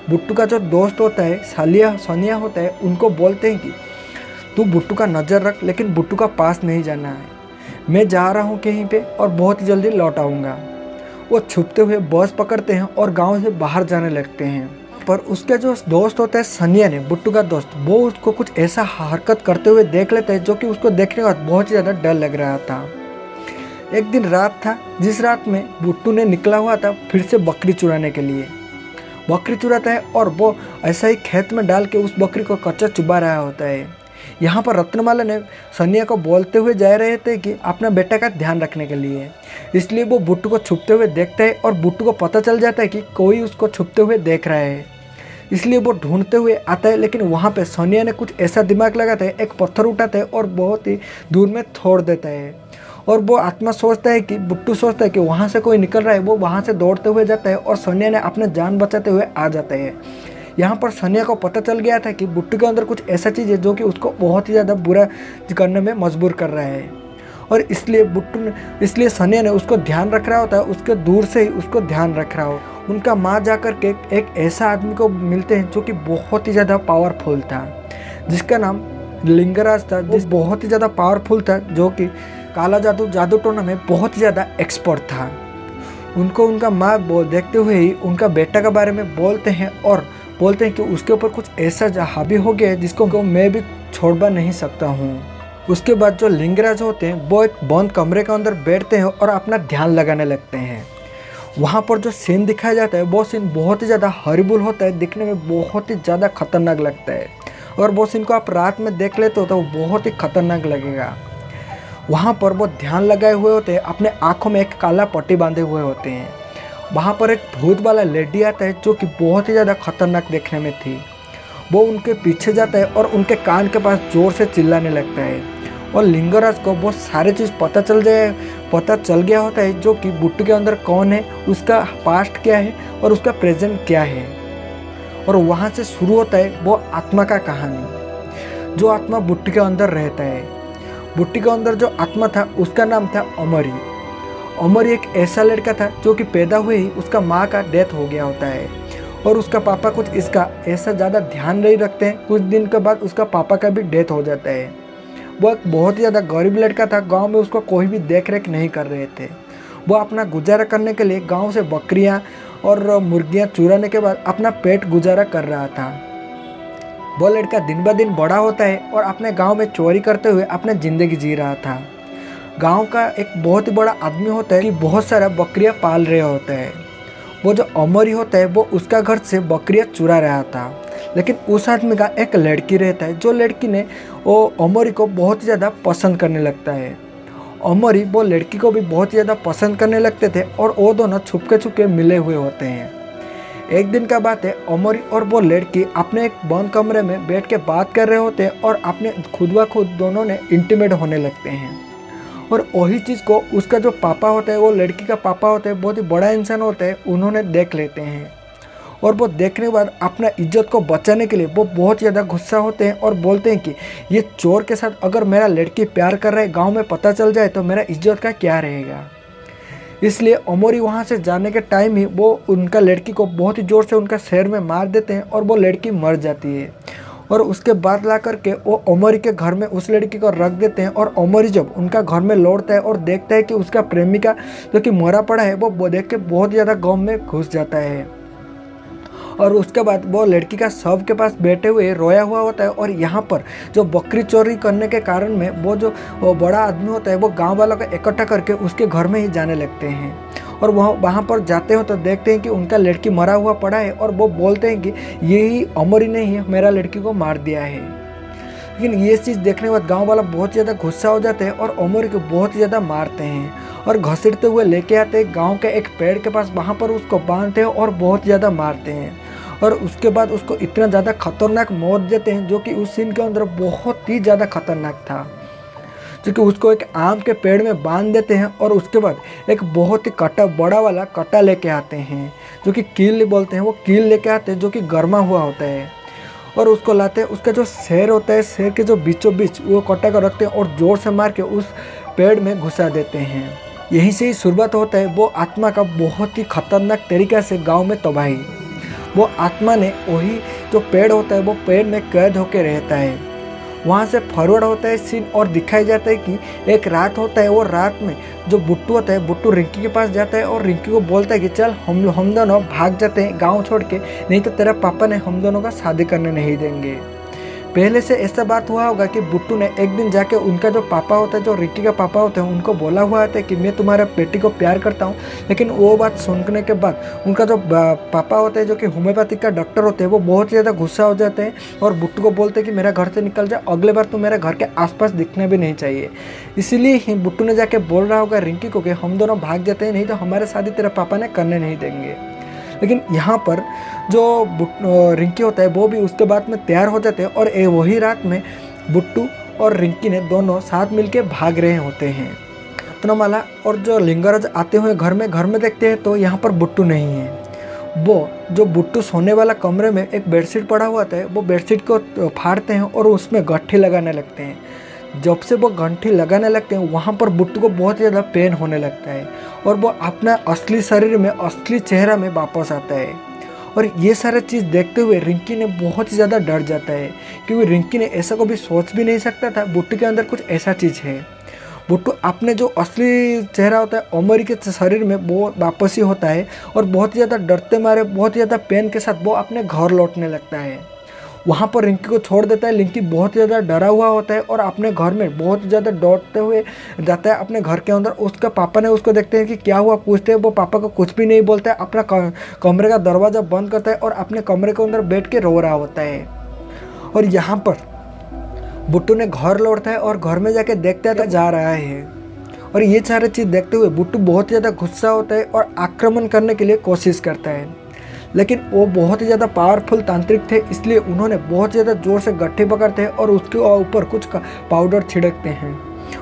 बुट्टू का जो दोस्त होता है सोनिया होता है, उनको बोलते हैं कि तू बुट्टू का नज़र रख, लेकिन बुट्टू का पास नहीं जाना है, मैं जा रहा हूँ कहीं पे और बहुत ही जल्दी लौट आऊँगा। वो छुपते हुए बस पकड़ते हैं और गांव से बाहर जाने लगते हैं। पर उसका जो दोस्त होता है सनिया ने, बुट्टू का दोस्त, वो उसको कुछ ऐसा हरकत करते हुए देख लेते हैं जो कि उसको देखने के बाद बहुत ही ज़्यादा डर लग रहा था। एक दिन रात था जिस रात में बुट्टू ने निकला हुआ था फिर से बकरी चुराने के लिए। बकरी चुराता है और वो ऐसा ही खेत में डाल के उस बकरी को कच्चा चुबा रहा होता है। यहाँ पर रत्नमाला ने सनिया को बोलते हुए जा रहे थे कि अपना बेटा का ध्यान रखने के लिए, इसलिए वो बुट्टू को छुपते हुए देखता है और बुट्टू को पता चल जाता है कि कोई उसको छुपते हुए देख रहा है, इसलिए वो ढूंढते हुए आता है। लेकिन वहाँ पे सोनिया ने कुछ ऐसा दिमाग लगाता है, एक पत्थर उठाता है और बहुत ही दूर में छोड़ देता है। और वो आत्मा सोचता है कि बुट्टू सोचता है कि वहाँ से कोई निकल रहा है, वो वहाँ से दौड़ते हुए जाता है और सोनिया ने अपने जान बचाते हुए आ जाता है। यहाँ पर सोनिया को पता चल गया था कि बुट्टू के अंदर कुछ ऐसा चीज़ है जो कि उसको बहुत ही ज़्यादा बुरा करने में मजबूर कर रहा है, और इसलिए सोनिया ने उसको ध्यान रख रहा होता है, उसके दूर से ही उसको ध्यान रख रहा हो। उनका माँ जाकर के एक ऐसा आदमी को मिलते हैं जो कि बहुत ही ज़्यादा पावरफुल था, जिसका नाम लिंगराज था, जो बहुत ही ज़्यादा पावरफुल था, जो कि काला जादू टोना में बहुत ही ज़्यादा एक्सपर्ट था। उनको उनका माँ देखते हुए ही उनका बेटा के बारे में बोलते हैं और बोलते हैं कि उसके ऊपर कुछ ऐसा हावी हो गया है जिसको मैं भी छोड़वा नहीं सकता हूँ। उसके बाद जो लिंगराज होते हैं वो एक बंद कमरे के अंदर बैठते हैं और अपना ध्यान लगाने लगते हैं। वहाँ पर जो सीन दिखाया जाता है वो सीन बहुत ही ज़्यादा हॉरिबल होता है, दिखने में बहुत ही ज़्यादा खतरनाक लगता है, और वो सीन को आप रात में देख लेते हो तो वो बहुत ही खतरनाक लगेगा। वहाँ पर वो ध्यान लगाए हुए होते हैं, अपने आँखों में एक काला पट्टी बांधे हुए होते हैं, वहाँ पर एक भूत वाला लेडी आता है जो कि बहुत ही ज़्यादा खतरनाक देखने में थी। वो उनके पीछे जाता है और उनके कान के पास ज़ोर से चिल्लाने लगता है और लिंगराज को बहुत सारी चीज़ पता चल गया होता है, जो कि बुट्टू के अंदर कौन है, उसका पास्ट क्या है और उसका प्रेजेंट क्या है। और वहाँ से शुरू होता है वो आत्मा का कहानी। जो आत्मा बुट्टू के अंदर रहता है, बुट्टू के अंदर जो आत्मा था उसका नाम था अमरी। अमरी एक ऐसा लड़का था जो कि पैदा हुए ही उसका माँ का डेथ हो गया होता है और उसका पापा कुछ इसका ऐसा ज़्यादा ध्यान नहीं रखते हैं। कुछ दिन के बाद उसका पापा का भी डेथ हो जाता है। वो एक बहुत ही ज़्यादा गरीब लड़का था, गांव में उसको कोई भी देख रेख नहीं कर रहे थे। वो अपना गुजारा करने के लिए गांव से बकरियां और मुर्गियां चुराने के बाद अपना पेट गुजारा कर रहा था। वो लड़का दिन ब दिन बड़ा होता है और अपने गांव में चोरी करते हुए अपनी ज़िंदगी जी रहा था। गांव का एक बहुत ही बड़ा आदमी होता है कि बहुत सारा बकरियां पाल रहे होता है। वो जो अमरी होता है वो उसका घर से बकरियां चुरा रहा था, लेकिन उस आदमी का एक लड़की रहता है। जो लड़की ने वो अमरी को बहुत ज़्यादा पसंद करने लगता है। अमरी वो लड़की को भी बहुत ज़्यादा पसंद करने लगते थे और वो दोनों छुपके मिले हुए होते हैं। एक दिन का बात है, अमरी और वो लड़की अपने एक बंद कमरे में बैठ के बात कर रहे होते हैं और अपने खुद ब खुद दोनों ने इंटीमेट होने लगते हैं। और वही चीज़ को उसका जो पापा होता है, वो लड़की का पापा होता है, बहुत ही बड़ा इंसान होता है, उन्होंने देख लेते हैं। और वो देखने के बाद अपना इज्जत को बचाने के लिए वो बहुत ज़्यादा गुस्सा होते हैं और बोलते हैं कि ये चोर के साथ अगर मेरा लड़की प्यार कर रहा है, गांव में पता चल जाए तो मेरा इज्जत का क्या रहेगा। इसलिए अमरी वहाँ से जाने के टाइम ही वो उनका लड़की को बहुत ही ज़ोर से उनका सिर में मार देते हैं और वो लड़की मर जाती है। और उसके बाद ला करके वो अमरी के घर में उस लड़की को रख देते हैं। और अमरी जब उनका घर में लौटता है और देखता है कि उसका प्रेमिका जो कि मरा पड़ा है, वो देख के बहुत ज़्यादा गम में घुस जाता है। और उसके बाद वो लड़की का शव के पास बैठे हुए रोया हुआ होता है। और यहाँ पर जो बकरी चोरी करने के कारण में वो बड़ा आदमी होता है, वो गांव वालों को इकट्ठा करके उसके घर में ही जाने लगते हैं। और वहाँ पर जाते हो तो देखते हैं कि उनका लड़की मरा हुआ पड़ा है और वो बोलते हैं कि यही अमरी ने ही मेरा लड़की को मार दिया है। लेकिन ये चीज़ देखने के बाद गाँव वाला बहुत ज़्यादा गुस्सा हो जाते हैं और अमरी को बहुत ज़्यादा मारते हैं और घसीटते हुए लेके आते हैं गाँव के एक पेड़ के पास। वहाँ पर उसको बांधते हैं और बहुत ज़्यादा मारते हैं। और उसके बाद उसको इतना ज़्यादा खतरनाक मौत देते हैं, जो कि उस सीन के अंदर बहुत ही ज़्यादा खतरनाक था। क्योंकि उसको एक आम के पेड़ में बांध देते हैं और उसके बाद एक बहुत ही बड़ा वाला कटा लेके आते हैं, जो कि कील बोलते हैं। वो कील लेके आते हैं जो कि गर्मा हुआ होता है और उसको लाते हैं। उसका जो शेर होता है, शेर के जो बीचों बीच वो कटा कर रखते हैं और ज़ोर से मार के उस पेड़ में घुसा देते हैं। यहीं से ही शुरुआत होता है वो आत्मा का बहुत ही खतरनाक तरीक़े से गाँव में तबाही। वो आत्मा ने वही जो पेड़ होता है, वो पेड़ में कैद होकर रहता है। वहाँ से फॉरवर्ड होता है सीन और दिखाई जाता है कि एक रात होता है। वो रात में जो बुट्टू होता है, बुट्टू रिंकी के पास जाता है और रिंकी को बोलता है कि चल हम दोनों भाग जाते हैं गांव छोड़ के, नहीं तो तेरा पापा ने हम दोनों का शादी करने नहीं देंगे। पहले से ऐसा बात हुआ होगा कि बुट्टू ने एक दिन जाके उनका जो पापा होता है, जो रिंकी का पापा होता है, उनको बोला हुआ था कि मैं तुम्हारे बेटी को प्यार करता हूँ। लेकिन वो बात सुनने के बाद उनका जो पापा होते हैं, जो कि होम्योपैथिक का डॉक्टर होते हैं, वो बहुत ज़्यादा गुस्सा हो जाते हैं और बुट्टू को बोलते हैं कि मेरा घर से निकल जा, अगले बार तो मेरे घर के आसपास दिखने भी नहीं चाहिए। इसीलिए ही बुट्टू ने जाके बोल रहा होगा रिंकी को कि हम दोनों भाग जाते हैं, नहीं तो हमारे शादी तेरे पापा ने करने नहीं देंगे। लेकिन यहाँ पर जो रिंकी होता है वो भी उसके बाद में तैयार हो जाते हैं और वही रात में बुट्टू और रिंकी ने दोनों साथ मिलके भाग रहे होते हैं। रत्नमाला और जो लिंगराज आते हुए घर में देखते हैं तो यहाँ पर बुट्टू नहीं है। वो जो बुट्टू सोने वाला कमरे में एक बेडशीट पड़ा हुआ था, वो बेडशीट को फाड़ते हैं और उसमें गट्ठी लगाने लगते हैं। जब से वो गंठी लगाने लगते हैं, वहाँ पर बुट्टू को बहुत ज़्यादा पेन होने लगता है और वो अपना असली शरीर में, असली चेहरा में वापस आता है। और ये सारा चीज़ देखते हुए रिंकी ने बहुत ही ज़्यादा डर जाता है, क्योंकि रिंकी ने ऐसा कभी सोच भी नहीं सकता था बुट्टू के अंदर कुछ ऐसा चीज़ है। बुट्टू अपने जो असली चेहरा होता है अमरी के शरीर में वो वापस ही होता है और बहुत ही ज़्यादा डरते मारे, बहुत ही ज़्यादा पेन के साथ वो अपने घर लौटने लगता है। वहाँ पर रिंकी को छोड़ देता है। रिंकी बहुत ज़्यादा डरा हुआ होता है और अपने घर में बहुत ज़्यादा दौड़ते हुए जाता है अपने घर के अंदर। उसका पापा ने उसको देखते हैं कि क्या हुआ, पूछते हैं। वो पापा को कुछ भी नहीं बोलता है, अपना कमरे का दरवाज़ा बंद करता है और अपने कमरे के अंदर बैठ के रो रहा होता है। और यहाँ पर बुट्टू ने घर लौटता है और घर में जाके देखता है जा रहा है और ये सारे चीज़ देखते हुए बुट्टू बहुत ही ज़्यादा गुस्सा होता है और आक्रमण करने के लिए कोशिश करता है। लेकिन वो बहुत ही ज़्यादा पावरफुल तांत्रिक थे, इसलिए उन्होंने बहुत ज़्यादा ज़ोर से गट्ठे पकड़ते हैं और उसके ऊपर कुछ पाउडर छिड़कते हैं।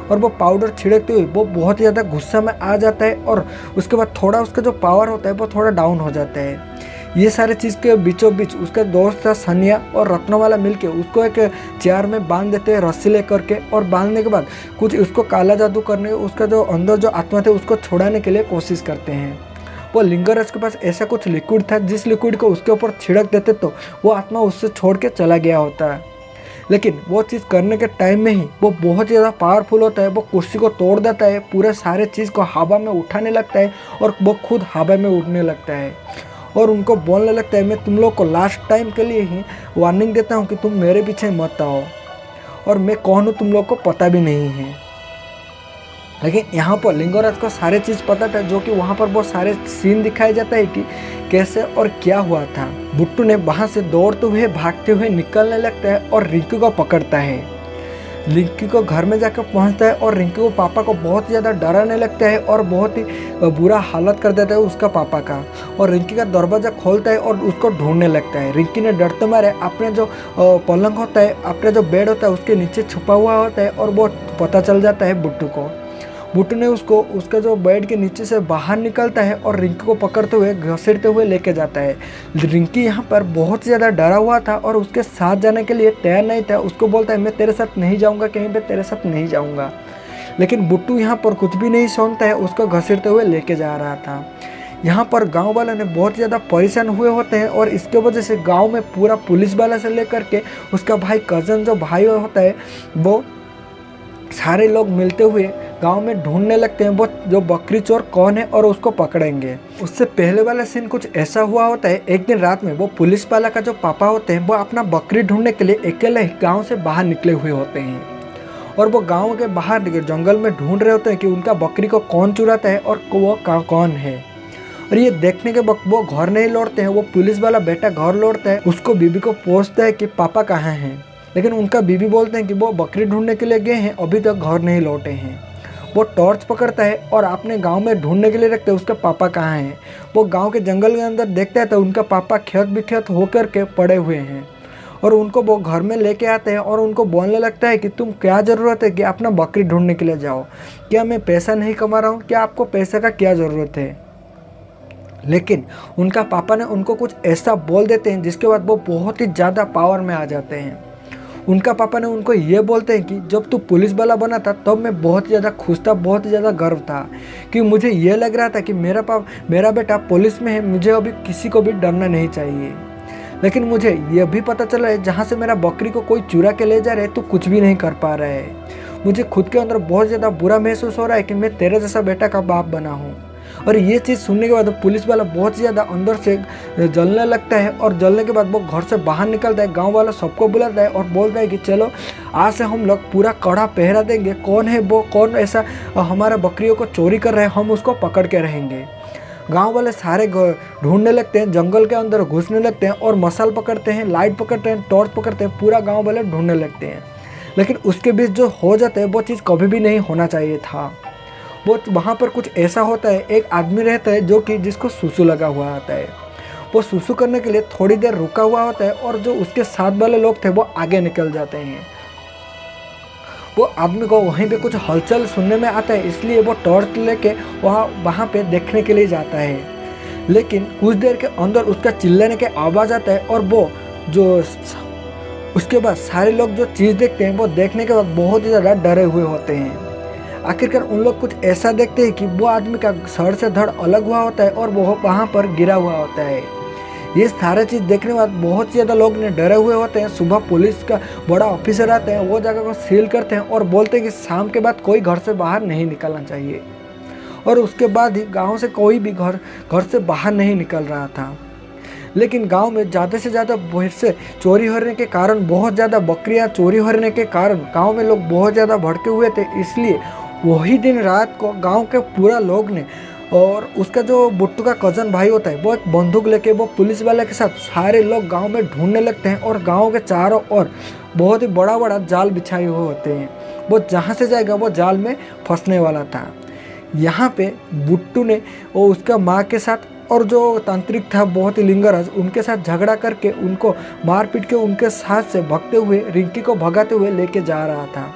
और वो पाउडर छिड़कते हुए वो बहुत ही ज़्यादा गुस्सा में आ जाता है और उसके बाद थोड़ा उसका जो पावर होता है वो थोड़ा डाउन हो जाता है। ये सारे चीज़ के बीचों बीच उसका दोस्त था सनिया और रत्नवाला मिलके उसको एक चेयर में बांध देते हैं रस्सी लेकर के, और बांधने के बाद कुछ उसको काला जादू करने, उसका जो अंदर जो आत्मा थे उसको छुड़ाने के लिए कोशिश करते हैं। वो लिंगराज के पास ऐसा कुछ लिक्विड था जिस लिक्विड को उसके ऊपर छिड़क देते तो वो आत्मा उससे छोड़ के चला गया होता है। लेकिन वो चीज़ करने के टाइम में ही वो बहुत ज़्यादा पावरफुल होता है। वो कुर्सी को तोड़ देता है, पूरे सारे चीज़ को हवा में उठाने लगता है और वो खुद हवा में उड़ने लगता है और उनको बोलने लगता है, मैं तुम लोग को लास्ट टाइम के लिए ही वार्निंग देता हूँ कि तुम मेरे पीछे मत आओ, और मैं कौन हूँ तुम लोग को पता भी नहीं है। लेकिन यहाँ पर लिंगराज को सारे चीज़ पता था, जो कि वहाँ पर बहुत सारे सीन दिखाया जाता है कि कैसे और क्या हुआ था। बुट्टू ने वहाँ से दौड़ते हुए भागते हुए निकलने लगता है और रिंकी को पकड़ता है। रिंकी को घर में जाकर पहुँचता है और रिंकी को पापा को बहुत ज़्यादा डराने लगता है और बहुत ही बुरा हालत कर देता है उसका पापा का, और रिंकी का दरवाज़ा खोलता है और उसको ढूंढने लगता है। रिंकी ने डरते मारे अपने जो पलंग होता है, अपने जो बेड होता है उसके नीचे छुपा हुआ होता है और वो पता चल जाता है बुट्टू को। बुट्टू ने उसको उसका जो बेड के नीचे से बाहर निकलता है और रिंकी को पकड़ते हुए घसीटते हुए लेके जाता है। रिंकी यहाँ पर बहुत ज़्यादा डरा हुआ था और उसके साथ जाने के लिए तैयार नहीं था। उसको बोलता है, मैं तेरे साथ नहीं जाऊँगा, कहीं पे तेरे साथ नहीं जाऊँगा। लेकिन बुट्टू यहाँ पर कुछ भी नहीं सुनता है, उसको घसीटते हुए लेके जा रहा था। यहाँ पर गांव वालों ने बहुत ज़्यादा परेशान हुए होते हैं और इसके वजह से गांव में पूरा पुलिस वाला से लेकर के उसका भाई कज़न जो भाई होता है वो सारे लोग मिलते हुए गांव में ढूंढने लगते हैं वो जो बकरी चोर कौन है और उसको पकड़ेंगे। उससे पहले वाला सीन कुछ ऐसा हुआ होता है, एक दिन रात में वो पुलिस वाला का जो पापा होते हैं वो अपना बकरी ढूंढने के लिए अकेले ही गाँव से बाहर निकले हुए होते हैं और वो गांव के बाहर जंगल में ढूंढ रहे होते हैं कि उनका बकरी को कौन चुराता है और वो कौन है। और ये देखने के वक्त वो घर नहीं लौटते हैं। वो पुलिस वाला बेटा घर लौटता है, उसको बीबी को पूछता है कि पापा कहाँ हैं, लेकिन उनका बीबी बोलते हैं कि वो बकरी ढूंढने के लिए गए हैं, अभी तक घर नहीं लौटे हैं। वो टॉर्च पकड़ता है और अपने गांव में ढूंढने के लिए रखते हैं उसका पापा कहाँ हैं। वो गांव के जंगल के अंदर देखता है तो उनका पापा खेत बिखेत होकर के पड़े हुए हैं और उनको वो घर में लेके आते हैं और उनको बोलने लगता है कि तुम क्या ज़रूरत है कि अपना बकरी ढूंढने के लिए जाओ, क्या मैं पैसा नहीं कमा रहा हूँ, क्या आपको पैसे का क्या ज़रूरत है। लेकिन उनका पापा ने उनको कुछ ऐसा बोल देते हैं जिसके बाद वो बहुत ही ज़्यादा पावर में आ जाते हैं। उनका पापा ने उनको ये बोलते हैं कि जब तू पुलिस वाला बना था तब मैं बहुत ज़्यादा खुश था, बहुत ही ज़्यादा गर्व था कि मुझे ये लग रहा था कि मेरा बेटा पुलिस में है, मुझे अभी किसी को भी डरना नहीं चाहिए। लेकिन मुझे यह भी पता चला है जहाँ से मेरा बकरी को कोई चुरा के ले जा रहे तो कुछ भी नहीं कर पा रहा है। मुझे खुद के अंदर बहुत ज़्यादा बुरा महसूस हो रहा है कि मैं तेरे जैसा बेटा का बाप बना हूँ। और ये चीज़ सुनने के बाद पुलिस वाला बहुत ज़्यादा अंदर से जलने लगता है और जलने के बाद वो घर से बाहर निकलता है, गांव वाला सबको बुलाता है और बोलता है कि चलो आज से हम लोग पूरा कड़ा पहरा देंगे, कौन है वो, कौन ऐसा हमारा बकरियों को चोरी कर रहा है, हम उसको पकड़ के रहेंगे। गांव वाले सारे ढूंढने लगते हैं, जंगल के अंदर घुसने लगते हैं और मसाल पकड़ते हैं, लाइट पकड़ते हैं, टॉर्च पकड़ते हैं, पूरा गाँव वाले ढूंढने लगते हैं। लेकिन उसके बीच जो हो जाता है वो चीज़ कभी भी नहीं होना चाहिए था। वो वहाँ पर कुछ ऐसा होता है, एक आदमी रहता है जो कि जिसको सुसु लगा हुआ आता है। वो सुसु करने के लिए थोड़ी देर रुका हुआ होता है और जो उसके साथ वाले लोग थे वो आगे निकल जाते हैं। वो आदमी को वहीं पे कुछ हलचल सुनने में आता है, इसलिए वो टॉर्च लेके वहाँ पे देखने के लिए जाता है। लेकिन कुछ देर के अंदर उसका चिल्लाने के आवाज़ आता है और वो जो उसके बाद सारे लोग जो चीज़ देखते हैं वो देखने के बाद बहुत ही ज़्यादा डरे हुए होते हैं। आखिरकार उन लोग कुछ ऐसा देखते हैं कि वो आदमी का सर से धड़ अलग हुआ होता है और वो वहाँ पर गिरा हुआ होता है। ये सारे चीज़ देखने के बाद बहुत ज़्यादा लोग ने डरे हुए होते हैं। सुबह पुलिस का बड़ा ऑफिसर आते हैं, वो जगह को सील करते हैं और बोलते हैं कि शाम के बाद कोई घर से बाहर नहीं निकलना चाहिए। और उसके बाद ही गाँव से कोई भी घर से बाहर नहीं निकल रहा था। लेकिन गांव में ज़्यादा से ज़्यादा भैंसे चोरी होने के कारण, बहुत ज़्यादा बकरियां चोरी होने के कारण गांव में लोग बहुत ज़्यादा भड़के हुए थे। इसलिए वही दिन रात को गांव के पूरा लोग ने और उसका जो बुट्टू का कज़न भाई होता है वो एक बंदूक लेके वो पुलिस वाले के साथ सारे लोग गांव में ढूंढने लगते हैं और गांव के चारों ओर बहुत ही बड़ा बड़ा जाल बिछाए हुए होते हैं। वो जहाँ से जाएगा वो जाल में फंसने वाला था। यहाँ पे बुट्टू ने वो उसका माँ के साथ और जो तांत्रिक था बहुत ही लिंगराज उनके साथ झगड़ा करके उनको मार पीट के उनके साथ से भागते हुए रिंकी को भगाते हुए लेके जा रहा था।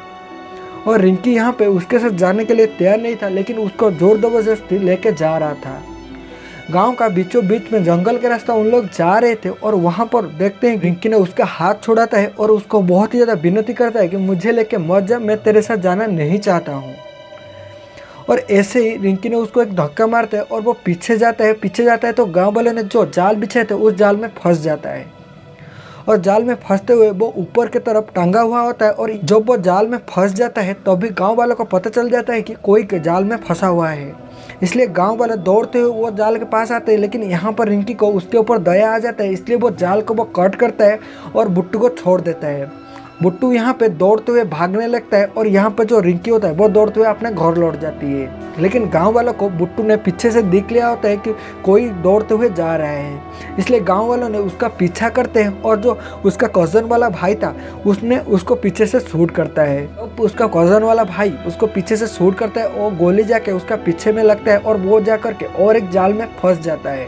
और रिंकी यहाँ पे उसके साथ जाने के लिए तैयार नहीं था, लेकिन उसको जोर जबरदस्ती लेके जा रहा था। गांव का बीचों बीच में जंगल के रास्ता उन लोग जा रहे थे और वहाँ पर देखते हैं रिंकी ने उसका हाथ छुड़ाता है और उसको बहुत ही ज़्यादा विनती करता है कि मुझे लेके मत जा, मैं तेरे साथ जाना नहीं चाहता हूँ। और ऐसे ही रिंकी ने उसको एक धक्का मारता है और वो पीछे जाता है तो गांव वाले ने जो जाल बिछाए थे उस जाल में फंस जाता है। और जाल में फंसते हुए वो ऊपर की तरफ टांगा हुआ होता है और जब वो जाल में फंस जाता है तभी गांव वालों को पता चल जाता है कि कोई जाल में फंसा हुआ है। इसलिए गांव वाले दौड़ते हुए वो जाल के पास आते हैं, लेकिन यहाँ पर रिंकी को उसके ऊपर दया आ जाता है, इसलिए वो जाल को वो कट करता है और बुट्टू को छोड़ देता है। बुट्टू यहाँ पे दौड़ते हुए भागने लगता है और यहाँ पे जो रिंकी होता है वो दौड़ते हुए अपने घर लौट जाती है। लेकिन गांव वालों को बुट्टू ने पीछे से देख लिया होता है कि कोई दौड़ते हुए जा रहा है, इसलिए गांव वालों ने उसका पीछा करते हैं और जो उसका कज़न वाला भाई था उसने उसको पीछे से शूट करता है। अब उसका कज़न वाला भाई उसको पीछे से शूट करता है और गोली जाके उसका पीछे में लगता है और वो जा करके और एक जाल में फंस जाता है।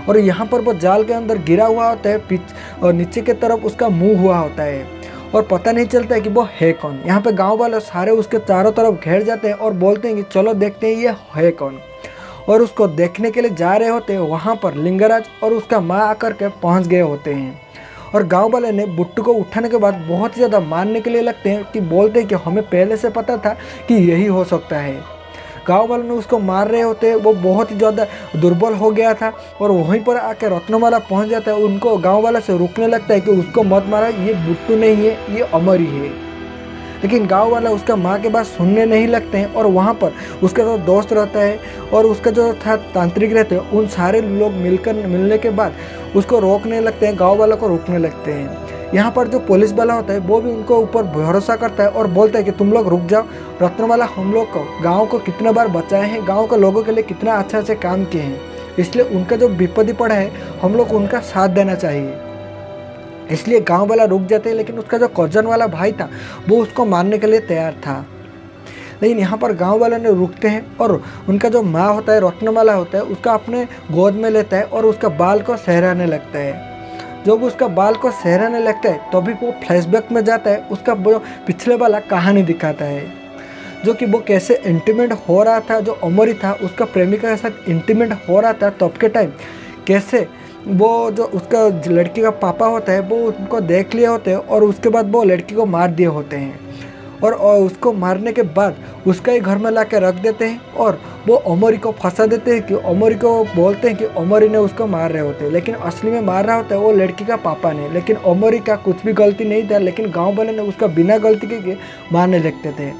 और यहाँ पर वो जाल के अंदर गिरा हुआ होता है और नीचे की तरफ उसका मुँह हुआ होता है और पता नहीं चलता है कि वो है कौन। यहाँ पे गांव वाले सारे उसके चारों तरफ घेर जाते हैं और बोलते हैं कि चलो देखते हैं ये है कौन। और उसको देखने के लिए जा रहे होते हैं, वहाँ पर लिंगराज और उसका माँ आकर के पहुँच गए होते हैं। और गांव वाले ने बुट्टू को उठाने के बाद बहुत ही ज़्यादा मारने के लिए लगते हैं कि बोलते हैं कि हमें पहले से पता था कि यही हो सकता है। गांव वालों ने उसको मार रहे होते हैं, वो बहुत ही ज़्यादा दुर्बल हो गया था और वहीं पर आकर रत्नमाला पहुंच जाता है। उनको गांव वाला से रोकने लगता है कि उसको मत मारा, ये बुट्टू नहीं है, ये अमर ही है। लेकिन गांव वाला उसका माँ के बात सुनने नहीं लगते हैं और वहाँ पर उसका जो दोस्त रहता है और उसका जो था तांत्रिक रहते हैं, उन सारे लोग मिलने के बाद उसको रोकने लगते हैं, गाँव वालों को रोकने लगते हैं। यहाँ पर जो पुलिस वाला होता है वो भी उनको ऊपर भरोसा करता है और बोलता है कि तुम लोग रुक जाओ, रत्नमाला हम लोग को गांव को कितना बार बचाए हैं, गांव के लोगों के लिए कितना अच्छा से काम किए हैं, इसलिए उनका जो विपत्ति पड़ा है हम लोग को उनका साथ देना चाहिए। इसलिए गांव वाला रुक जाते हैं, लेकिन उसका जो कज़न वाला भाई था वो उसको मारने के लिए तैयार था। लेकिन यहाँ पर गांव वाले ने रुकते हैं और उनका जो माँ होता है, रत्नमाला होता है, उसका अपने गोद में लेता है और उसका बाल को सहराने लगता है। जब उसका बाल को सहराने लगता है तभी वो फ्लैशबैक में जाता है, उसका वो पिछले वाला कहानी दिखाता है, जो कि वो कैसे इंटीमेट हो रहा था, जो अमरी था उसका प्रेमिका के साथ इंटीमेट हो रहा था तब के टाइम, कैसे वो जो उसका लड़की का पापा होता है वो उनको देख लिए होते हैं और उसके बाद वो लड़की को मार दिए होते हैं और उसको मारने के बाद उसका ही घर में ला के रख देते हैं और वो अमरी को फंसा देते हैं कि अमरी को बोलते हैं कि अमरी ने उसको मार रहे होते हैं, लेकिन असली में मार रहा होता है वो लड़की का पापा ने। लेकिन अमरी का कुछ भी गलती नहीं था, लेकिन गांव वाले ने उसका बिना गलती के मारने लगते थे।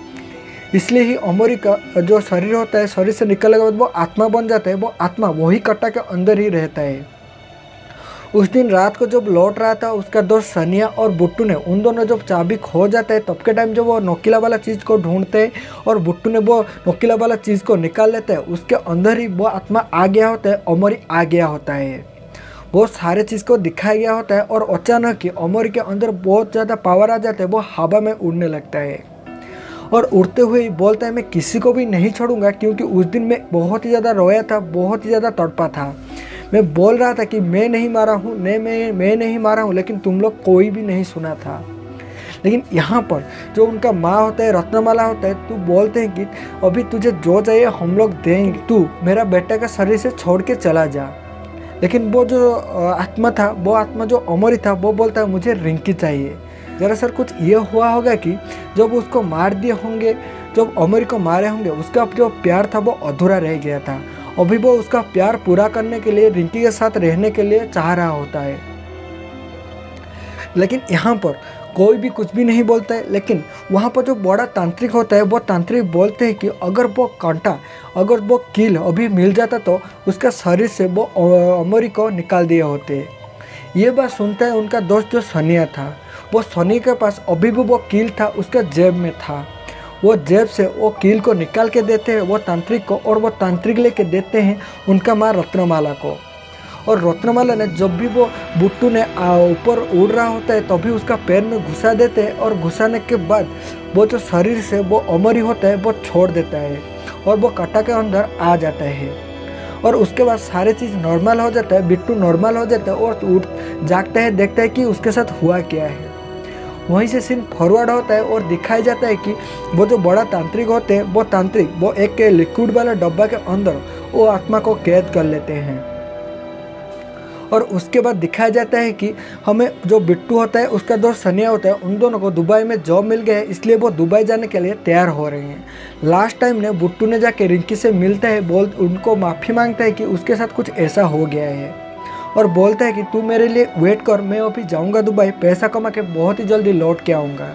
इसलिए ही अमरी का जो शरीर होता है, शरीर से निकलने के बाद वो आत्मा बन जाता है, वो आत्मा वही कट्टा के अंदर ही रहता है। उस दिन रात को जब लौट रहा था उसका दोस्त सनिया और बुट्टू ने, उन दोनों जब चाबी खो जाता है तब के टाइम जब वो नोकीला वाला चीज़ को ढूंढते हैं और बुट्टू ने वो नोकीला वाला चीज़ को निकाल लेता है, उसके अंदर ही वो आत्मा आ गया होता है, अमरी आ गया होता है। वो सारे चीज़ को दिखाया गया होता है और अचानक ही अमरी के अंदर बहुत ज़्यादा पावर आ जाता है, वो हवा में उड़ने लगता है और उड़ते हुए ही बोलता है मैं किसी को भी नहीं छोड़ूंगा, क्योंकि उस दिन मैं बहुत ही ज़्यादा रोया था, बहुत ही ज़्यादा तड़पा था। मैं बोल रहा था कि मैं नहीं मारा हूँ, मैं नहीं मारा हूँ, लेकिन तुम लोग कोई भी नहीं सुना था। लेकिन यहाँ पर जो उनका माँ होता है, रत्नमाला होता है, तो बोलते हैं कि अभी तुझे जो चाहिए हम लोग देंगे, तू मेरा बेटा का शरीर से छोड़ के चला जा। लेकिन वो जो आत्मा था, वो आत्मा जो अमरी था, वो बोलता है मुझे रिंकी चाहिए। दरअसल कुछ ये हुआ होगा कि जब उसको मार दिए होंगे, जब अमरी को मारे होंगे, उसका जो प्यार था वो अधूरा रह गया था। अभी वो उसका प्यार पूरा करने के लिए रिंकी के साथ रहने के लिए चाह रहा होता है। लेकिन यहाँ पर कोई भी कुछ भी नहीं बोलता है, लेकिन वहाँ पर जो बड़ा तांत्रिक होता है वो तांत्रिक बोलते हैं कि अगर वो कांटा, अगर वो कील अभी मिल जाता तो उसका शरीर से वो अमरी को निकाल दिए होते। ये बात सुनता है उनका दोस्त जो सनिया था, वो सनी के पास अभी भी वो कील था, उसका जेब में था। वो जेब से वो कील को निकाल के देते हैं वो तांत्रिक को, और वो तांत्रिक लेके देते हैं उनका माँ रत्नमाला को। और रत्नमाला ने जब भी वो बुट्टू ने ऊपर उड़ रहा होता है तभी उसका पैर में घुसा देते हैं, और घुसाने के बाद वो जो शरीर से वो अमरी होता है वो छोड़ देता है। और वो कट्टा के अंदर आ जाता है और उसके बाद सारी चीज़ नॉर्मल हो जाता है। बिट्टू नॉर्मल हो जाता है और उठ जागता है, देखता है कि उसके साथ हुआ क्या है। वहीं से सीन फॉरवर्ड होता है और दिखाया जाता है कि वो जो बड़ा तांत्रिक होते हैं वो एक लिक्विड वाला डब्बा के अंदर वो आत्मा को कैद कर लेते हैं। और उसके बाद दिखाया जाता है कि हमें जो बिट्टू होता है उसका दोस्त सनिया होता है, उन दोनों को दुबई में जॉब मिल गया है, इसलिए वो दुबई जाने के लिए तैयार हो रहे हैं। लास्ट टाइम ने बिट्टू ने जाके रिंकी से मिलता है, उनको माफ़ी मांगता है कि उसके साथ कुछ ऐसा हो गया है और बोलता है कि तू मेरे लिए वेट कर, मैं अभी जाऊँगा दुबई, पैसा कमा के बहुत ही जल्दी लौट के आऊँगा।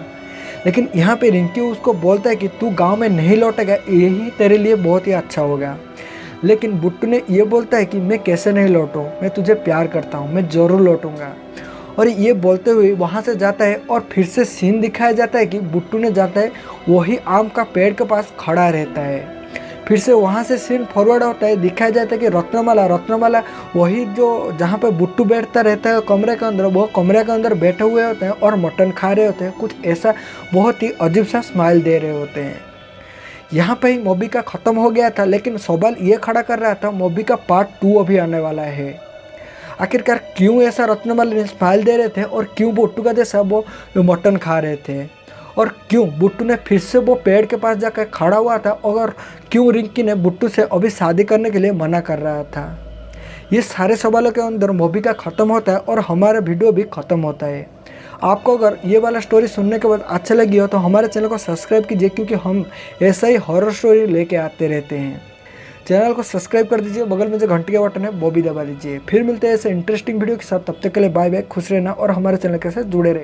लेकिन यहाँ पे रिंकी उसको बोलता है कि तू गाँव में नहीं लौटेगा, यही तेरे लिए बहुत ही अच्छा होगा। लेकिन बुट्टू ने ये बोलता है कि मैं कैसे नहीं लौटूँ, मैं तुझे प्यार करता हूँ, मैं ज़रूर लौटूंगा। और ये बोलते हुए वहाँ से जाता है और फिर से सीन दिखाया जाता है कि बुट्टू ने जाता है वही आम का पेड़ के पास खड़ा रहता है। फिर से वहाँ से सीन फॉरवर्ड होता है, दिखाया जाता है कि रत्नमाला वही जो जहाँ पे बुट्टू बैठता रहता है कमरे के अंदर, वो कमरे के अंदर बैठे हुए होते हैं और मटन खा रहे होते हैं, कुछ ऐसा बहुत ही अजीब सा स्माइल दे रहे होते हैं। यहाँ पे ही मूवी का ख़त्म हो गया था, लेकिन सवाल ये खड़ा कर रहा था मूवी का पार्ट 2 अभी आने वाला है। आखिरकार क्यों ऐसा रत्नमाला ने स्माइल दे रहे थे और क्यों बुट्टू का जैसा वो मटन खा रहे थे और क्यों बुट्टू ने फिर से वो पेड़ के पास जाकर खड़ा हुआ था और क्यों रिंकी ने बुट्टू से अभी शादी करने के लिए मना कर रहा था। ये सारे सवालों के अंदर मूवी का ख़त्म होता है और हमारा वीडियो भी ख़त्म होता है। आपको अगर ये वाला स्टोरी सुनने के बाद अच्छा लगी हो तो हमारे चैनल को सब्सक्राइब कीजिए, क्योंकि हम ऐसा ही हॉरर स्टोरी लेके आते रहते हैं। चैनल को सब्सक्राइब कर दीजिए, बगल में जो घंटी का बटन है वो भी दबा दीजिए। फिर मिलते हैं ऐसे इंटरेस्टिंग वीडियो के साथ, तब तक के लिए बाय बाय, खुश रहना और हमारे चैनल के साथ जुड़े रहे।